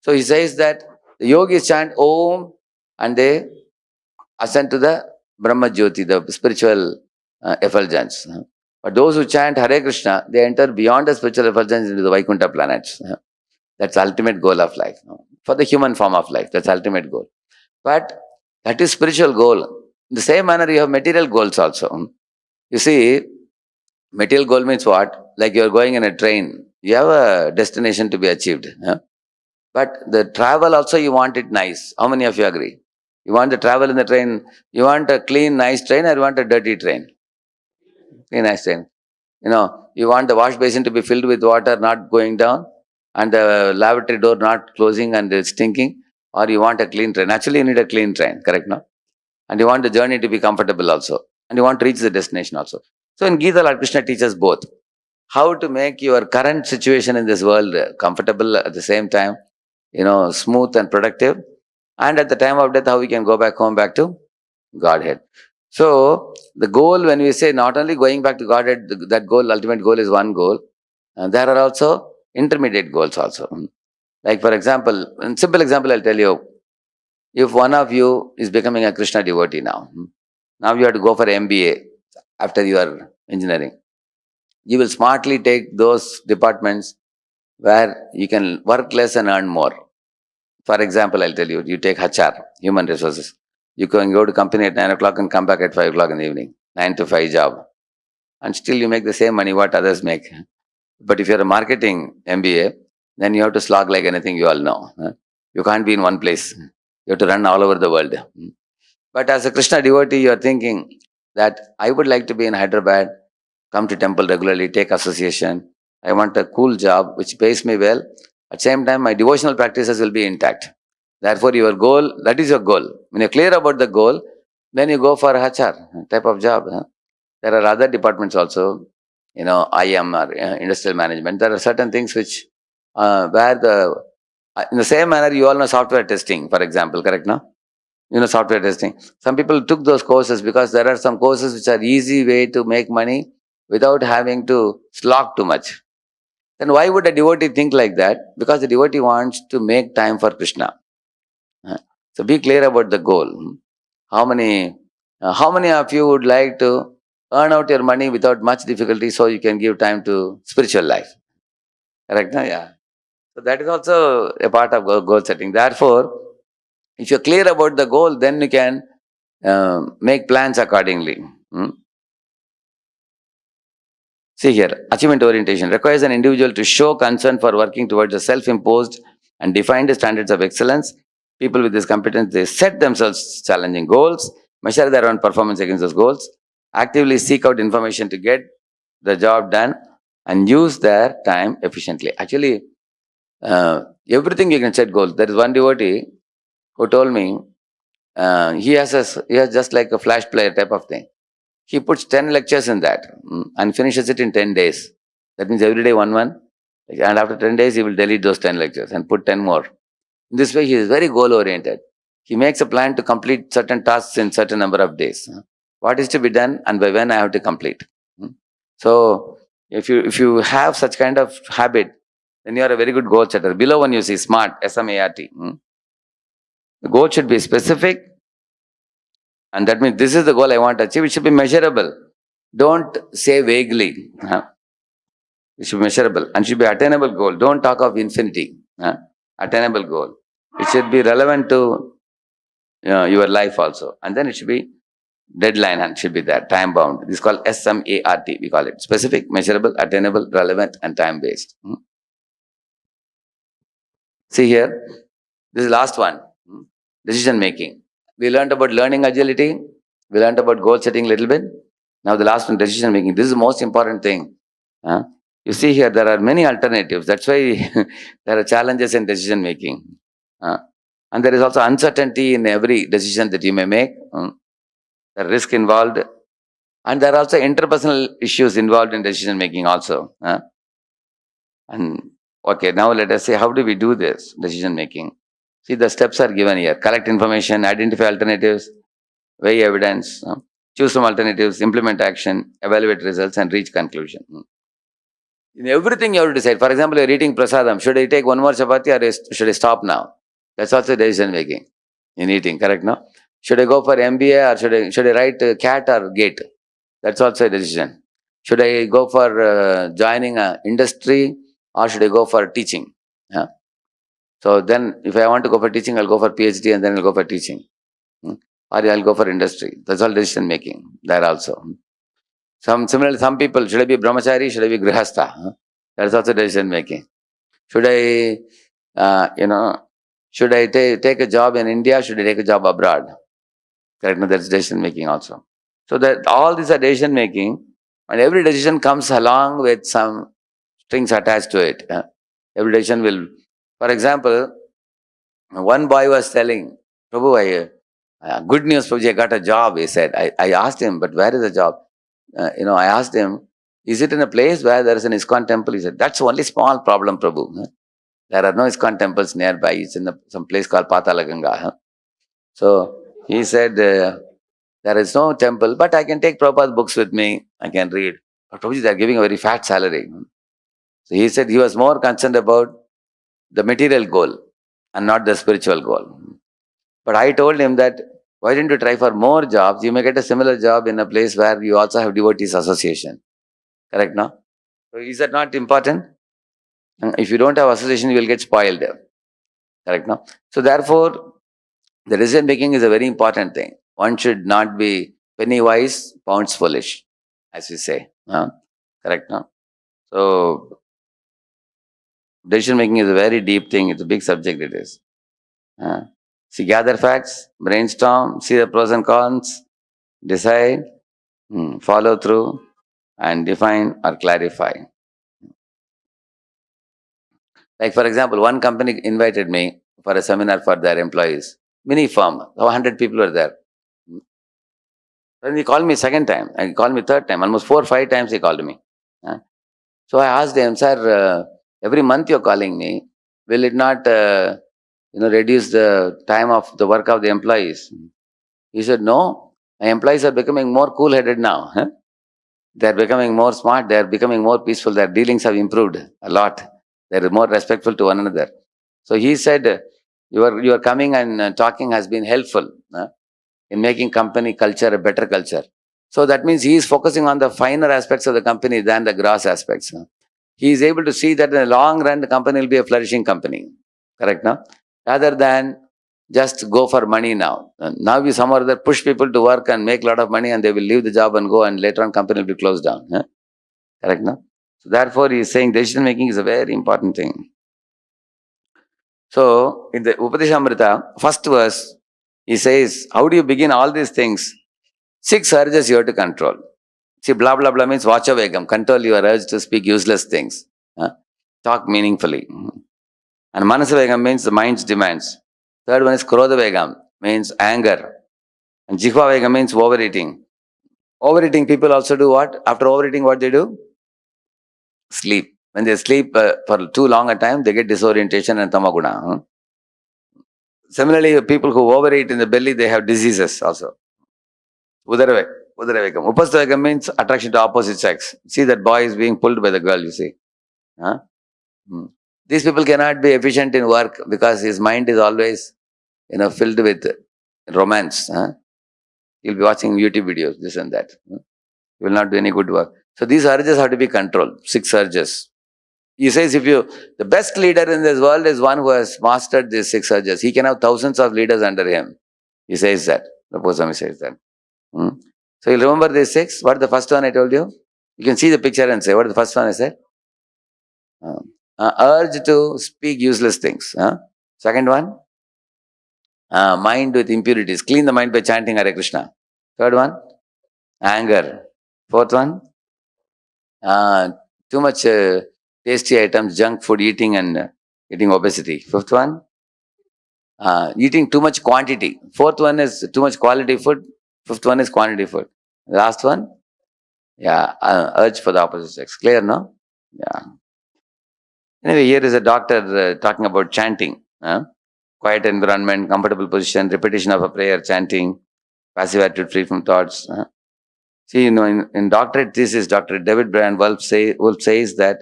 So he says that the yogis chant Om and they ascend to the Brahma Jyoti, the spiritual effulgence. But those who chant Hare Krishna, they enter beyond the spiritual effulgence into the Vaikuntha planets. That's the ultimate goal of life. For the human form of life, that's the ultimate goal. But that is spiritual goal. In the same manner, you have material goals also. You see, material goal means what? Like you are going in a train. You have a destination to be achieved. But the travel also, you want it nice. How many of you agree? You want to travel in the train, you want a clean, nice train, or you want a dirty train? Clean, nice train. You want the wash basin to be filled with water, not going down, and the lavatory door not closing and it's stinking, or you want a clean train. Actually, you need a clean train, correct, no? And you want the journey to be comfortable also, and you want to reach the destination also. So in Gita, Lord Krishna teaches both. How to make your current situation in this world comfortable at the same time, smooth and productive. And at the time of death, how we can go back home, back to Godhead. So the goal, when we say not only going back to Godhead, that goal, ultimate goal is one goal. And there are also intermediate goals also. Like for example, in simple example, I'll tell you, if one of you is becoming a Krishna devotee now you have to go for MBA after your engineering. You will smartly take those departments where you can work less and earn more. For example, I'll tell you, you take HR, human resources. You can go to company at 9 o'clock and come back at 5 o'clock in the evening, 9 to 5 job. And still you make the same money what others make. But if you're a marketing MBA, then you have to slog like anything, you all know. You can't be in one place. You have to run all over the world. But as a Krishna devotee, you're thinking that I would like to be in Hyderabad, come to temple regularly, take association. I want a cool job which pays me well. At the same time, my devotional practices will be intact. Therefore, your goal, that is your goal. When you're clear about the goal, then you go for HR type of job. There are other departments also, IM or industrial management. There are certain things which, where in the same manner, you all know software testing, for example, correct, no? Software testing. Some people took those courses because there are some courses which are easy way to make money without having to slog too much. Then why would a devotee think like that? Because the devotee wants to make time for Krishna. So be clear about the goal. How many of you would like to earn out your money without much difficulty so you can give time to spiritual life? Correct? No? Yeah. So that is also a part of goal setting. Therefore, if you're clear about the goal, then you can make plans accordingly. See here, achievement orientation requires an individual to show concern for working towards the self-imposed and defined standards of excellence. People with this competence, they set themselves challenging goals, measure their own performance against those goals, actively seek out information to get the job done, and use their time efficiently. Actually, everything you can set goals. There is one devotee who told me he has just like a flash player type of thing. He puts 10 lectures in that and finishes it in 10 days. That means every day one. And after 10 days, he will delete those 10 lectures and put 10 more. In this way, he is very goal oriented. He makes a plan to complete certain tasks in certain number of days. What is to be done and by when I have to complete. So if you have such kind of habit, then you are a very good goal setter. Below one you see SMART, S-M-A-R-T. The goal should be specific. And that means this is the goal I want to achieve. It should be measurable. Don't say vaguely. It should be measurable and should be attainable goal. Don't talk of infinity. Attainable goal. It should be relevant to your life also. And then it should be deadline and should be there, time bound. This is called SMART. We call it specific, measurable, attainable, relevant, and time based. See here, this is last one. Decision making. We learned about learning agility. We learned about goal setting a little bit. Now the last one, decision making. This is the most important thing. You see here, there are many alternatives. That's why there are challenges in decision making. And there is also uncertainty in every decision that you may make. There are risk involved. And there are also interpersonal issues involved in decision making also. And okay, now let us say, how do we do this decision making? See, the steps are given here. Collect information, identify alternatives, weigh evidence, choose some alternatives, implement action, evaluate results, and reach conclusion. In everything you have to decide. For example, you're eating prasadam. Should I take one more chapati or should I stop now? That's also decision making in eating, correct? No? Should I go for MBA or should I write cat or gate? That's also a decision. Should I go for joining an industry or should I go for teaching? So then if I want to go for teaching, I'll go for PhD and then I'll go for teaching. Or I'll go for industry. That's all decision making there also. Similarly, some people, should I be brahmachari, should I be grihastha? That's also decision making. Should I, should I take a job in India, should I take a job abroad? Correct? No, that's decision making also. So that all these are decision making, and every decision comes along with some strings attached to it. every decision will. For example, one boy was telling, Prabhu, good news, Prabhuji, I got a job, he said. I asked him, but where is the job? I asked him, is it in a place where there is an ISKCON temple? He said, that's only small problem, Prabhu. There are no ISKCON temples nearby. It's in some place called Patalaganga. So he said, there is no temple, but I can take Prabhupada's books with me. I can read. But Prabhuji, they are giving a very fat salary. So he said he was more concerned about the material goal and not the spiritual goal. But I told him that, why didn't you try for more jobs? You may get a similar job in a place where you also have devotees association. Correct, no? So is that not important? If you don't have association, you will get spoiled. Correct, no? So therefore, the decision making is a very important thing. One should not be penny wise, pounds foolish, as we say. Correct, no? So decision making is a very deep thing. It's a big subject. It is. See, gather facts, brainstorm, see the pros and cons, decide, follow through, and define or clarify. Like, for example, one company invited me for a seminar for their employees. Mini firm, 100 people were there. Then he called me second time, and he called me third time, almost 4 or 5 times he called me. So I asked him, sir, every month you're calling me, will it not reduce the time of the work of the employees? He said, no, my employees are becoming more cool-headed now. They're becoming more smart, they're becoming more peaceful, their dealings have improved a lot. They're more respectful to one another. So he said, your coming and talking has been helpful in making company culture a better culture. So that means he is focusing on the finer aspects of the company than the gross aspects. He is able to see that in the long run, the company will be a flourishing company. Correct, no? Rather than just go for money now. Now we some or other push people to work and make a lot of money and they will leave the job and go, and later on company will be closed down. Correct, no? So therefore he is saying decision making is a very important thing. So in the Upadeshamrita, first verse, he says, how do you begin all these things? 6 urges you have to control. See, blah blah blah means vachavegam, control your urge to speak useless things. Talk meaningfully. And manasavegam means the mind's demands. Third one is krodhavegam, means anger. And jihvavegam means overeating. Overeating people also do what? After overeating, what they do? Sleep. When they sleep for too long a time, they get disorientation and tamaguna. Similarly, people who overeat in the belly, they have diseases also. Udaravegam. Upasthavegam means attraction to opposite sex. See that boy is being pulled by the girl, you see. These people cannot be efficient in work because his mind is always, filled with romance. He'll be watching YouTube videos, this and that. He will not do any good work. So these urges have to be controlled. 6 urges. He says the best leader in this world is one who has mastered these 6 urges. He can have thousands of leaders under him. He says that. The Goswami says that. So you'll remember these 6. What is the first one I told you? You can see the picture and say, what is the first one I said? Urge to speak useless things. Second one, mind with impurities. Clean the mind by chanting Hare Krishna. Third one, anger. Fourth one, too much tasty items, junk food eating and getting obesity. Fifth one, eating too much quantity. Fourth one is too much quality food. Fifth one is quantity food. Last one, urge for the opposite sex. Clear, no? Yeah. Anyway, here is a doctor talking about chanting. Quiet environment, comfortable position, repetition of a prayer, chanting, passive attitude, free from thoughts. See, in doctorate thesis, Dr. David Bryan Wolf says that,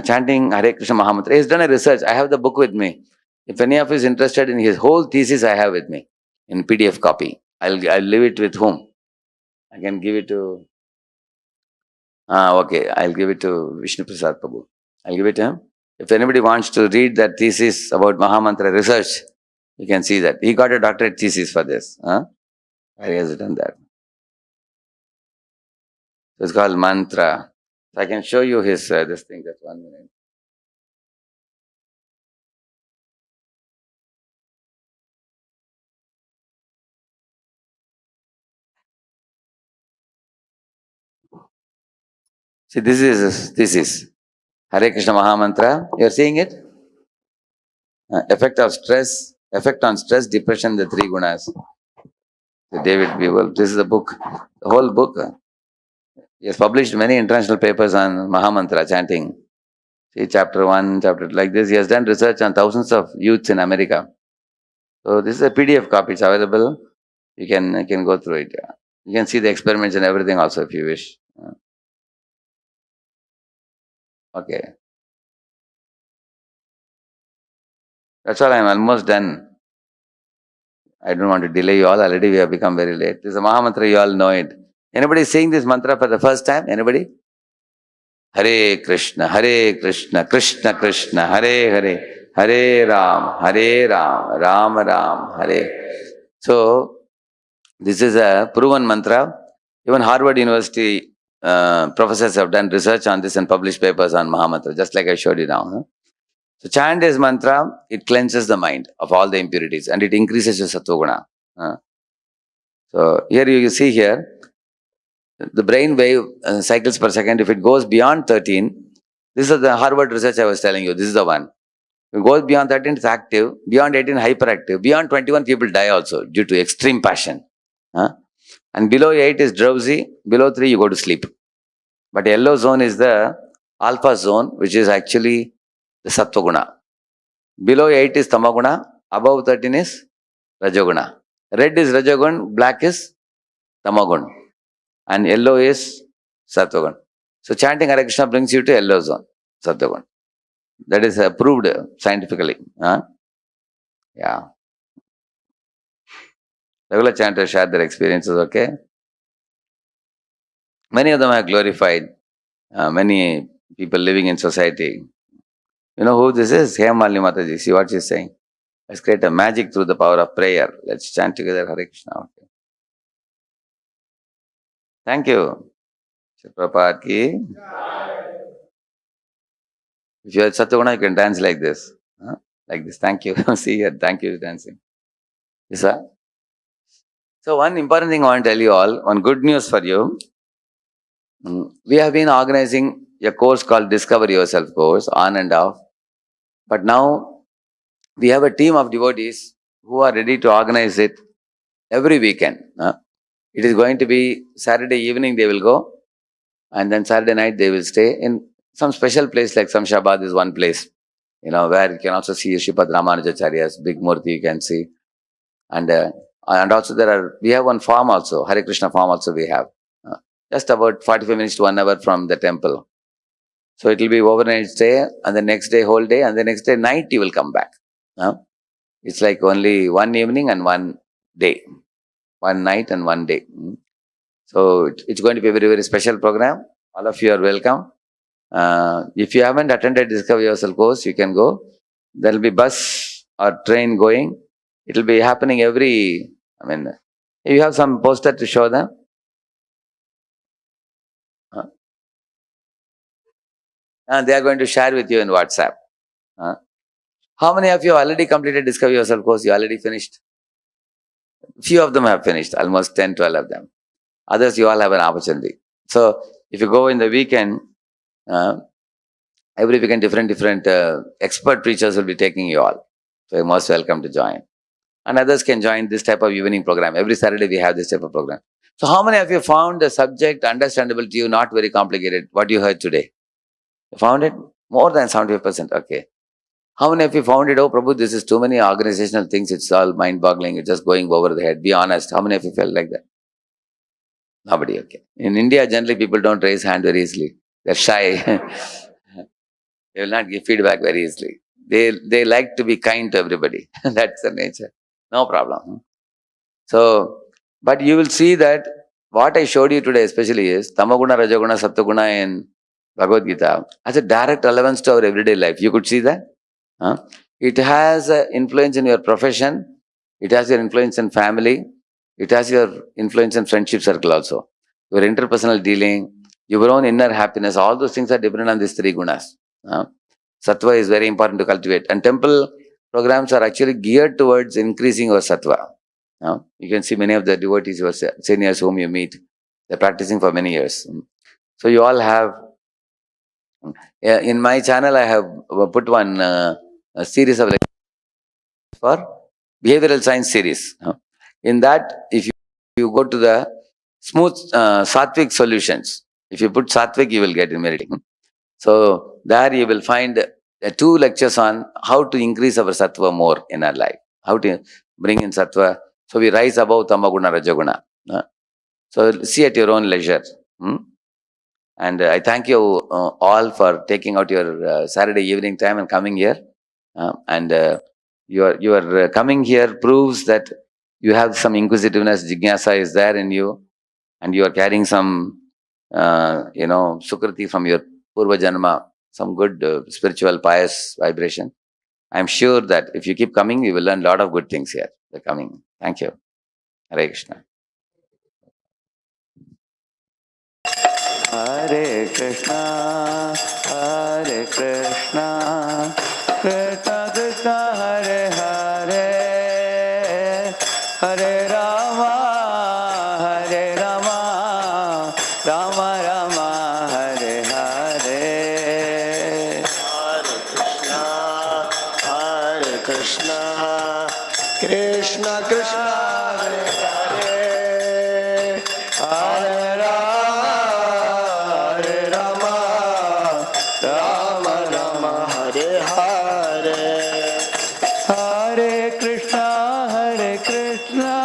chanting Hare Krishna Mahamantra. He's done a research. I have the book with me. If any of you is interested in his whole thesis, I have with me in PDF copy. I'll leave it with whom? I can give it to. Okay, I'll give it to Vishnu Prasad Prabhu. I'll give it to him. If anybody wants to read that thesis about Mahamantra research, you can see that. He got a doctorate thesis for this. Where he has done that. So it's called Mantra. So I can show you his this thing. Just 1 minute. See, this is his thesis. Hare Krishna Mahamantra. You are seeing it? Effect on stress, depression, the three gunas. So David Bewell. This is the book. The whole book. He has published many international papers on Mahamantra chanting. See, chapter 1, chapter 2, like this. He has done research on thousands of youths in America. So this is a PDF copy. It's available. You can go through it. Yeah. You can see the experiments and everything also if you wish. Okay. That's all. I'm almost done. I don't want to delay you all. Already we have become very late. This is a Mahamantra. You all know it. Anybody saying this mantra for the first time? Anybody? Hare Krishna, Krishna Krishna, Hare Hare, Hare Ram, Ram Ram, Hare. So, this is a proven mantra. Even Harvard University professors have done research on this and published papers on Mahamantra, just like I showed you now. Huh? So, chant this mantra, it cleanses the mind of all the impurities and it increases your sattva guna. So, here you see here, the brain wave cycles per second, if it goes beyond 13, this is the Harvard research I was telling you, this is the one. If it goes beyond 13, it's active, beyond 18, hyperactive, beyond 21, people die also due to extreme passion. And below 8 is drowsy, below 3, you go to sleep. But yellow zone is the alpha zone, which is actually the sattva guna. Below 8 is tamaguna, above 13 is rajoguna. Red is rajogun, black is tamagun. And yellow is sattvagun. So chanting Hare Krishna brings you to yellow zone, sattvagun. That is proved scientifically. Yeah. Regular chanters share their experiences, okay? Many of them are glorified. Many people living in society. You know who this is? Hemalini Mataji. See what she's saying? Let's create a magic through the power of prayer. Let's chant together Hare Krishna. Okay. Thank you. Shri Prabhupada ki. If you are Satyaguna, you can dance like this. Like this. Thank you. See here. Thank you dancing. Yes, sir. So one important thing I want to tell you all, one good news for you. We have been organizing a course called Discover Yourself course, on and off. But now we have a team of devotees who are ready to organize it every weekend. It is going to be Saturday evening they will go, and then Saturday night they will stay in some special place like Samshabad is one place, where you can also see Sripad Ramanujacharya's big murti you can see. And also we have one farm also, Hare Krishna farm also we have. Just about 45 minutes to 1 hour from the temple. So it will be overnight stay, and the next day whole day, and the next day night you will come back. It's like only one evening and one day. One night and one day. So it's going to be a very, very special program. All of you are welcome. If you haven't attended Discover Yourself course, you can go. There will be bus or train going. It will be happening you have some poster to show them. And they are going to share with you in WhatsApp. How many of you already completed Discover Yourself course? You already finished? Few of them have finished, almost 10, 12 of them. Others, you all have an opportunity. So, if you go in the weekend, every weekend different expert preachers will be taking you all. So, you're most welcome to join. And others can join this type of evening program. Every Saturday we have this type of program. So, how many of you found the subject understandable to you, not very complicated, what you heard today? You found it? More than 75%. Okay. How many of you found it, oh Prabhu, this is too many organizational things, it's all mind-boggling, it's just going over the head. Be honest. How many of you felt like that? Nobody, okay. In India, generally people don't raise hand very easily. They're shy. They will not give feedback very easily. They like to be kind to everybody. That's the nature. No problem. So, but you will see that what I showed you today especially is Tamaguna, Rajaguna, Saptaguna in Bhagavad-Gita has a direct relevance to our everyday life. You could see that. It has an influence in your profession. It has your influence in family. It has your influence in friendship circle also. Your interpersonal dealing, your own inner happiness, all those things are dependent on these three gunas. Sattva is very important to cultivate. And temple programs are actually geared towards increasing your sattva. You can see many of the devotees, your seniors whom you meet, they're practicing for many years. So you all have In my channel, I have put one a series of lectures for behavioral science series. In that, if you go to the smooth sattvic solutions, if you put sattvic, you will get immediately. So there you will find 2 lectures on how to increase our sattva more in our life, how to bring in sattva, so we rise above tamaguna rajaguna. So see at your own leisure. And I thank you all for taking out your Saturday evening time and coming here. And your coming here proves that you have some inquisitiveness, jignasa is there in you, and you are carrying some, sukriti from your purva janma, some good spiritual pious vibration. I am sure that if you keep coming, you will learn a lot of good things here. The coming. Thank you. Hare Krishna. Hare Krishna, Hare Krishna, Krishna Krishna, Hare Hare, Hare Rama, Hare Rama, Rama Rama, Hare Hare. Hare Krishna, Krishna Krishna, Hare Hare, Hare Rama, Hare Rama, Rama Rama, Hare Hare. Hare Krishna, Hare Krishna,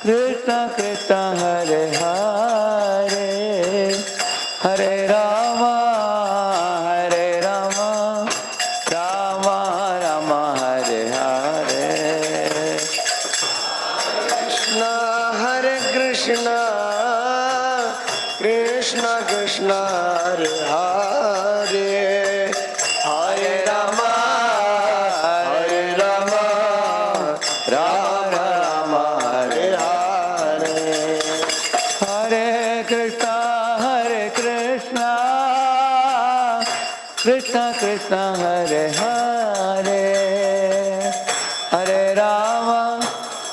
Krishna Krishna, Hare Hare, Hare Rama, Hare Rama, Rama Rama, Hare Hare. Krishna, Hare Krishna, Krishna Krishna, Hare Hare, Hare Rama, Hare Rama, Rama Rama, Hare Hare. Hare Krishna, Hare Krishna, Krishna Krishna, Hare Hare, Hare Rama,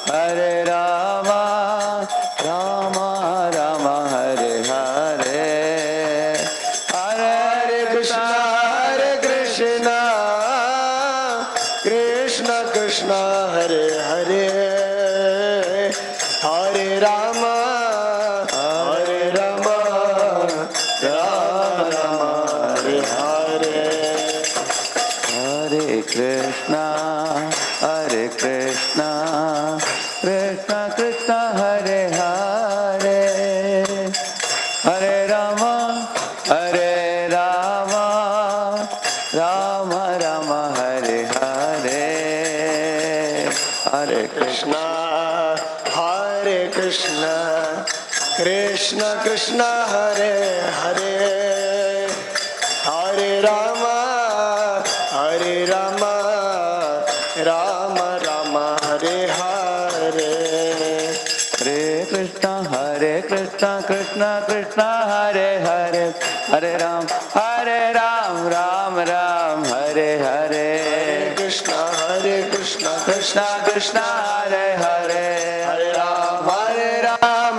Hare Rama, Rama Rama, Hare Hare. Hare Krishna, Hare Krishna, Krishna Krishna, Hare Hare, Hare Rama, Hare Rama, Rama Rama, Hare Hare. Hare Krishna, Hare Krishna, Krishna Krishna, Hare Hare, Hare Rama, Hare Rama, Rama Rama, Hare Hare. Hare Krishna, Hare Krishna, Krishna Krishna, Hare Hare, Hare Rama, Hare Rama, Rama Rama, Hare Hare. Hare Krishna, Krishna Krishna, Hare Hare, Hare Ram, Ram Ram, Hare Hare. Krishna, Krishna Krishna, Hare Hare, Hare Ram, Ram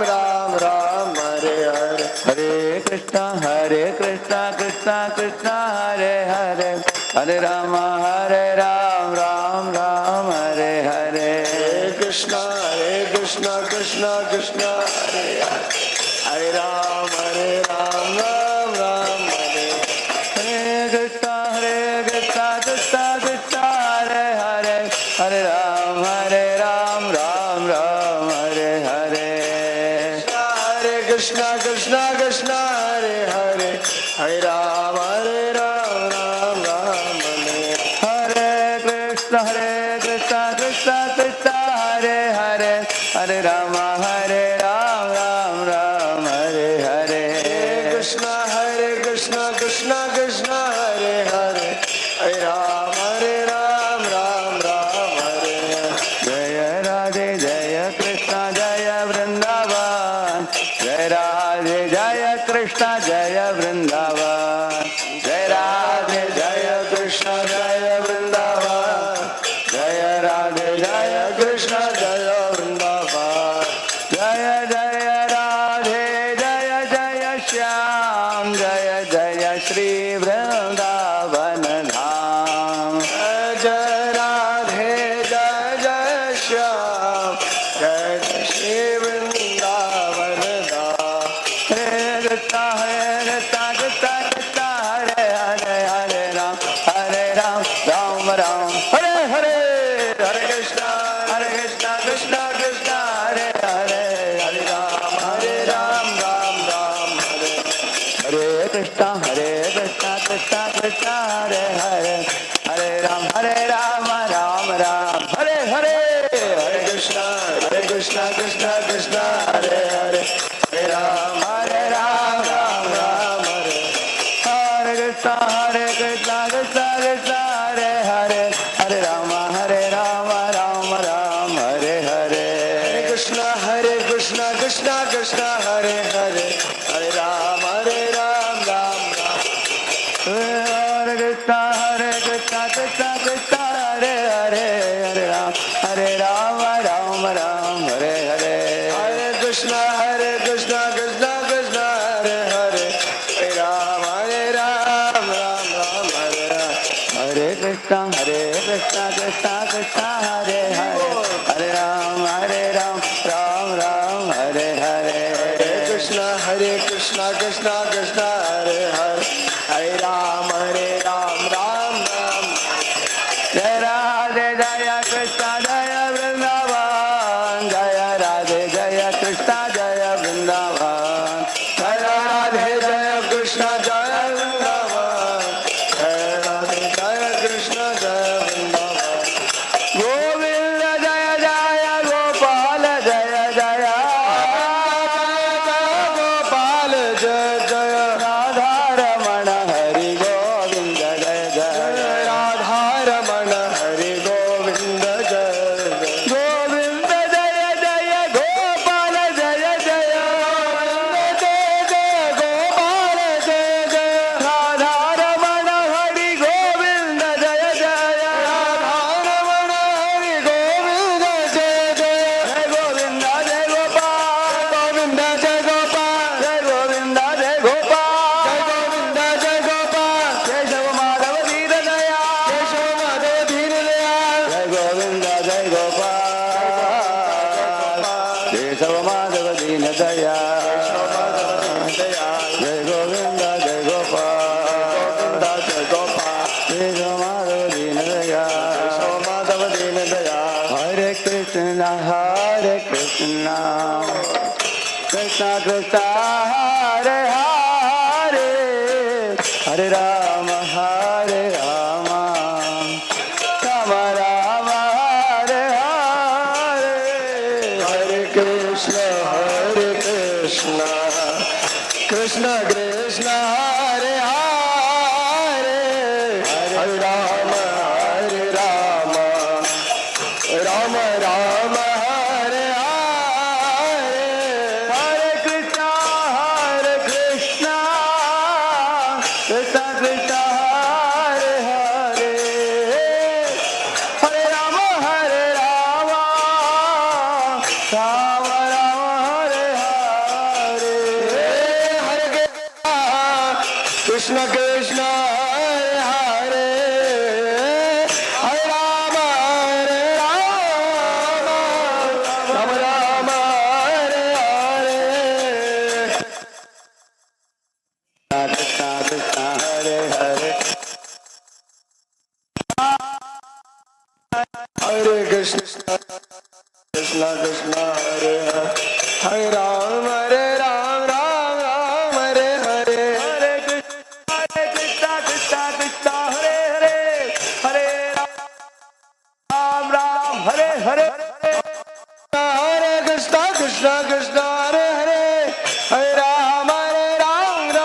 Ram, Hare Hare. Hare Krishna, Krishna Krishna, Hare Hare, Hare Rama, Ram Ram, Hare Hare. Krishna, Krishna Krishna, Hare Hare, Hare Ram, Ram Ram, Hare Hare Krishna, Krishna Krishna, Hare Hare, Hare Ram, Ram Ram, Hare Hare. Krishna, Krishna Krishna, Hare Hare, Hare Ram, Ram Ram, Hare. Hare Krishna, Krishna Krishna, Hare Hare, Hare Rama, Ram Ram, Hare Hare. Krishna, Krishna Krishna, Hare Hare, Hare Ram, Ram Hare Hare. Jaya Radhe, Jaya Krishna, Jaya Vrindavan. Jaya Radhe, Jaya Krishna, Jaya Vrindavan. Jaya Radhe, Jaya Krishna, Jaya Vrindavan. Jaya Radhe, Jaya Krishna, Jaya Vrindavan. Jaya Jaya Radhe, Jaya Jaya Shyam, Jaya Jaya Ram. Hare Hare, Hare Krishna, Krishna Krishna, Hare Hare, Hare Ram, Ram Ram, Hare Hare Krishna, Krishna Krishna, Hare Hare, Hare Ram, Ram Ram, Hare Hare, Hare Krishna, Krishna Krishna, Hare Hare, Hare Ram, Ram Ram, Hare Krishna, Krishna Krishna, Hare Hare, Hare Ram, Ram Ram, Hare Hare, Hare Krishna, Krishna Krishna, Hare Hare, Hare Ram, Ram Ram, Hare Krishna, Krishna Krishna, Hare Hare, Hare Ram, Ram Ram, Hare Hare, Hare Krishna, Krishna Krishna, Hare Hare, Hare Ram, Ram Hare Hare, Hare Krishna, Krishna Krishna, Hare Hare, Hare Ram, Ram Hare Hare, Hare Krishna, Krishna Krishna, Hare Hare, Hare Ram, Ram Jai Radhe Jaya Krishna Jaya Vrindavan, Jaya Radhe Jaya Krishna Jaya Vrindavan, Jaya Radhe Jaya Krishna Jaya Vrindavan, Jaya Radhe Jaya Krishna Jaya Vrindavan, Govinda Jaya Jaya Gopal Jaya Jaya, Gopal Jaya Jaya, Radha Ramana Hari Govinda Jaya Jaya, Radha Ramana Hari Govinda Jaya Jaya, Govinda Jaya Jaya Gopal Jaya Jaya, Govinda Jaya Gopal Jaya Jaya, Radha Ramana Hari Govinda Jaya Jaya, Radha Ramana Hari Govinda Jaya Jaya, Jai Govinda Jai Gopal, Govinda Jai Gopal, Jai Govinda Jai Gopal, Jai Govinda Jai Gopal, Keshav Madhav Deen Daya, Keshav Madhav Deen Daya, Jai Govinda Jai Gopal, Keshav Madhav Deen Daya, Jai Govinda Jai Gopal, Keshav Madhav Deen Daya, Keshav Madhav Deen Daya, Hare Krishna, Krishna Krishna, Hare Hare, Hare Rama, Rama Rama, Hare Hare, Hare Krishna, Krishna Krishna, Hare Hare, Hare Rama, Rama Rama, Hare Hare, Hare Krishna, Krishna Krishna, Hare Hare, Hare Rama, Rama Rama, Hare Hare, Hare Krishna, Krishna, Hare Hare, Hare Rama, Rama Rama, Hare Hare, Krishna Krishna, Hare Hare, Hare Krishna, Krishna Krishna, Hare Hare, Hare Ram, Ram Hare Hare, Hare Krishna, Krishna Krishna, Hare Hare, Hare Ram, Hare Hare, Hare Krishna, Krishna Krishna, Hare Hare, Hare Ram,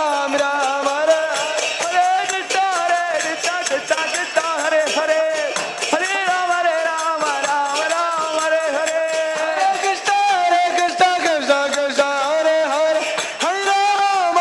Ram Hare Hare Krishna, Krishna Krishna, Hare Hare, Hare Ram, Hare Hare, Hare Krishna, Krishna Krishna, Hare Hare, Hare Ram,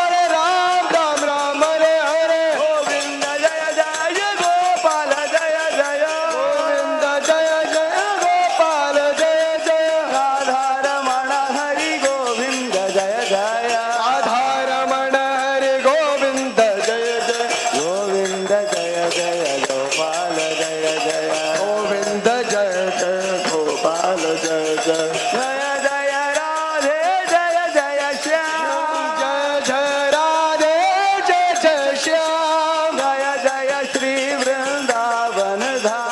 Ram Hare Hare, Govinda Jaya Jaya Gopal Jaya Jaya, Govinda Jaya Jaya Gopal Jaya Jaya, Radha Ramana Hari Govinda Jaya Jaya, Radha Ramana Hari Govinda Jaya Jaya, Govinda Jaya Jaya Gopal Jaya Jaya, Govinda Jaya Jaya Gopal Jaya Jaya, Jaya Jaya Radhe Jaya Jaya Shyam, Jaya Jaya Radhe Jaya Jaya Shyam, Jaya Jaya Shri Vrindavan Dham.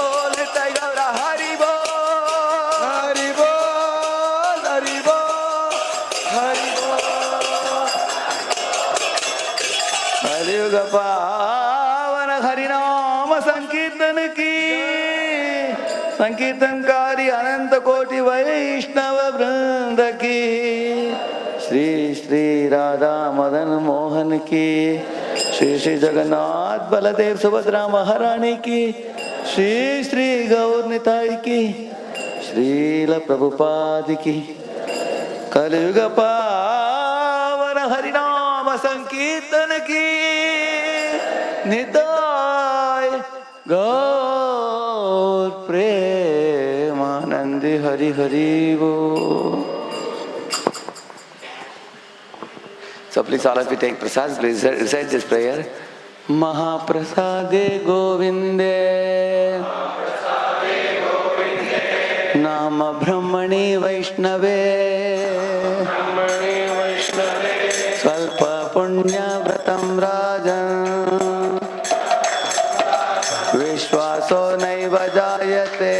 bol, Nitai Gaura Hari bol. Hari bol, Hari bol, Hari bol. Kaliyuga pavan Harinama Sankirtan ki, Sankirtankari Ananta Koti Vaishnava Vrinda ki, Shri Shri Radha Madan Mohan ki, Shri Shri Jagannath Baladev Subhadra Maharani ki, Shri Shri Gaur Nitai ki, Srila Prabhupada ki. Kaliyuga pavan Harinama Sankirtan ki, Nitai Gaur Premanandi Hari Hari Bol. So please all of you take prasad, please recite this prayer. Mahaprasade Govinde Nama Brahmani Vaishnave Svalpa Punya Vratam Rajan Vishwaso Naiva Jayate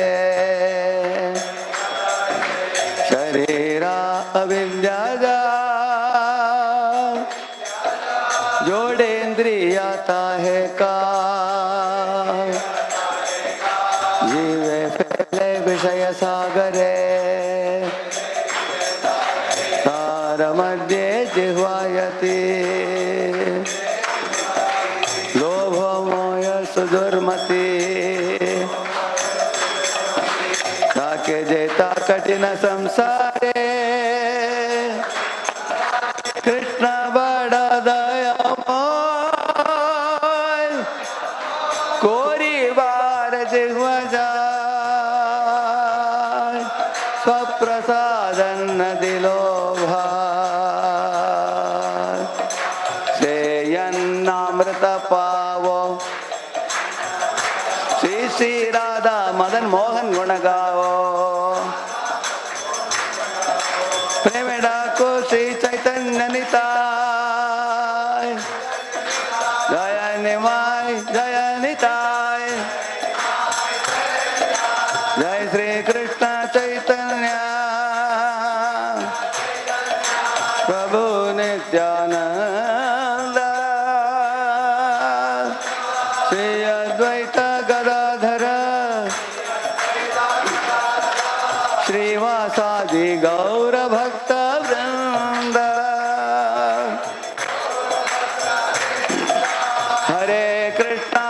Sharira Avidyaja जोड़ेंद्रियाता है का जीवे फैले विषय सागरे तार मध्य जिह्वायति लोभ मोह सुदुर्मति ताके जेता कठिन संसारे कृष्ण बड़ा दयामय कोरी बार जिह्वजाय स्वप्रसादन दिलो भाय श्रेयन्नामृत पावो श्री श्री राधा मदन मोहन गुण गावो प्रेमेडा को श्री चैतन्य निताय जय निमाय जय निताय जय श्री कृष्ण चैतन्य प्रभु नित्यानंद श्री अद्वैत गदाधर श्रीवासादि गौर भक्त वृंद हरे Krishna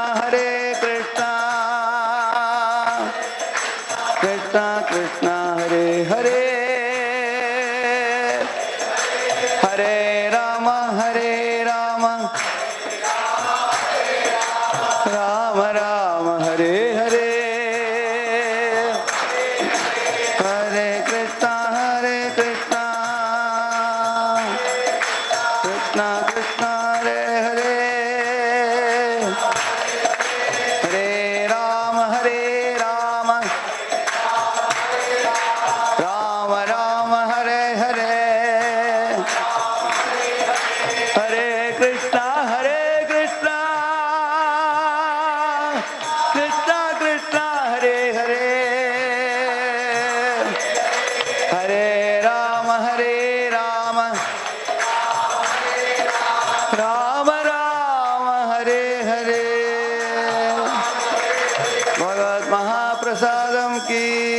Krishna Krishna Hare Hare Hare Ram Ram Ram Hare Hare Hare Krishna Krishna Krishna Hare Hare Rama Rama Hare Hare. Bhagavad Mahaprasadam ki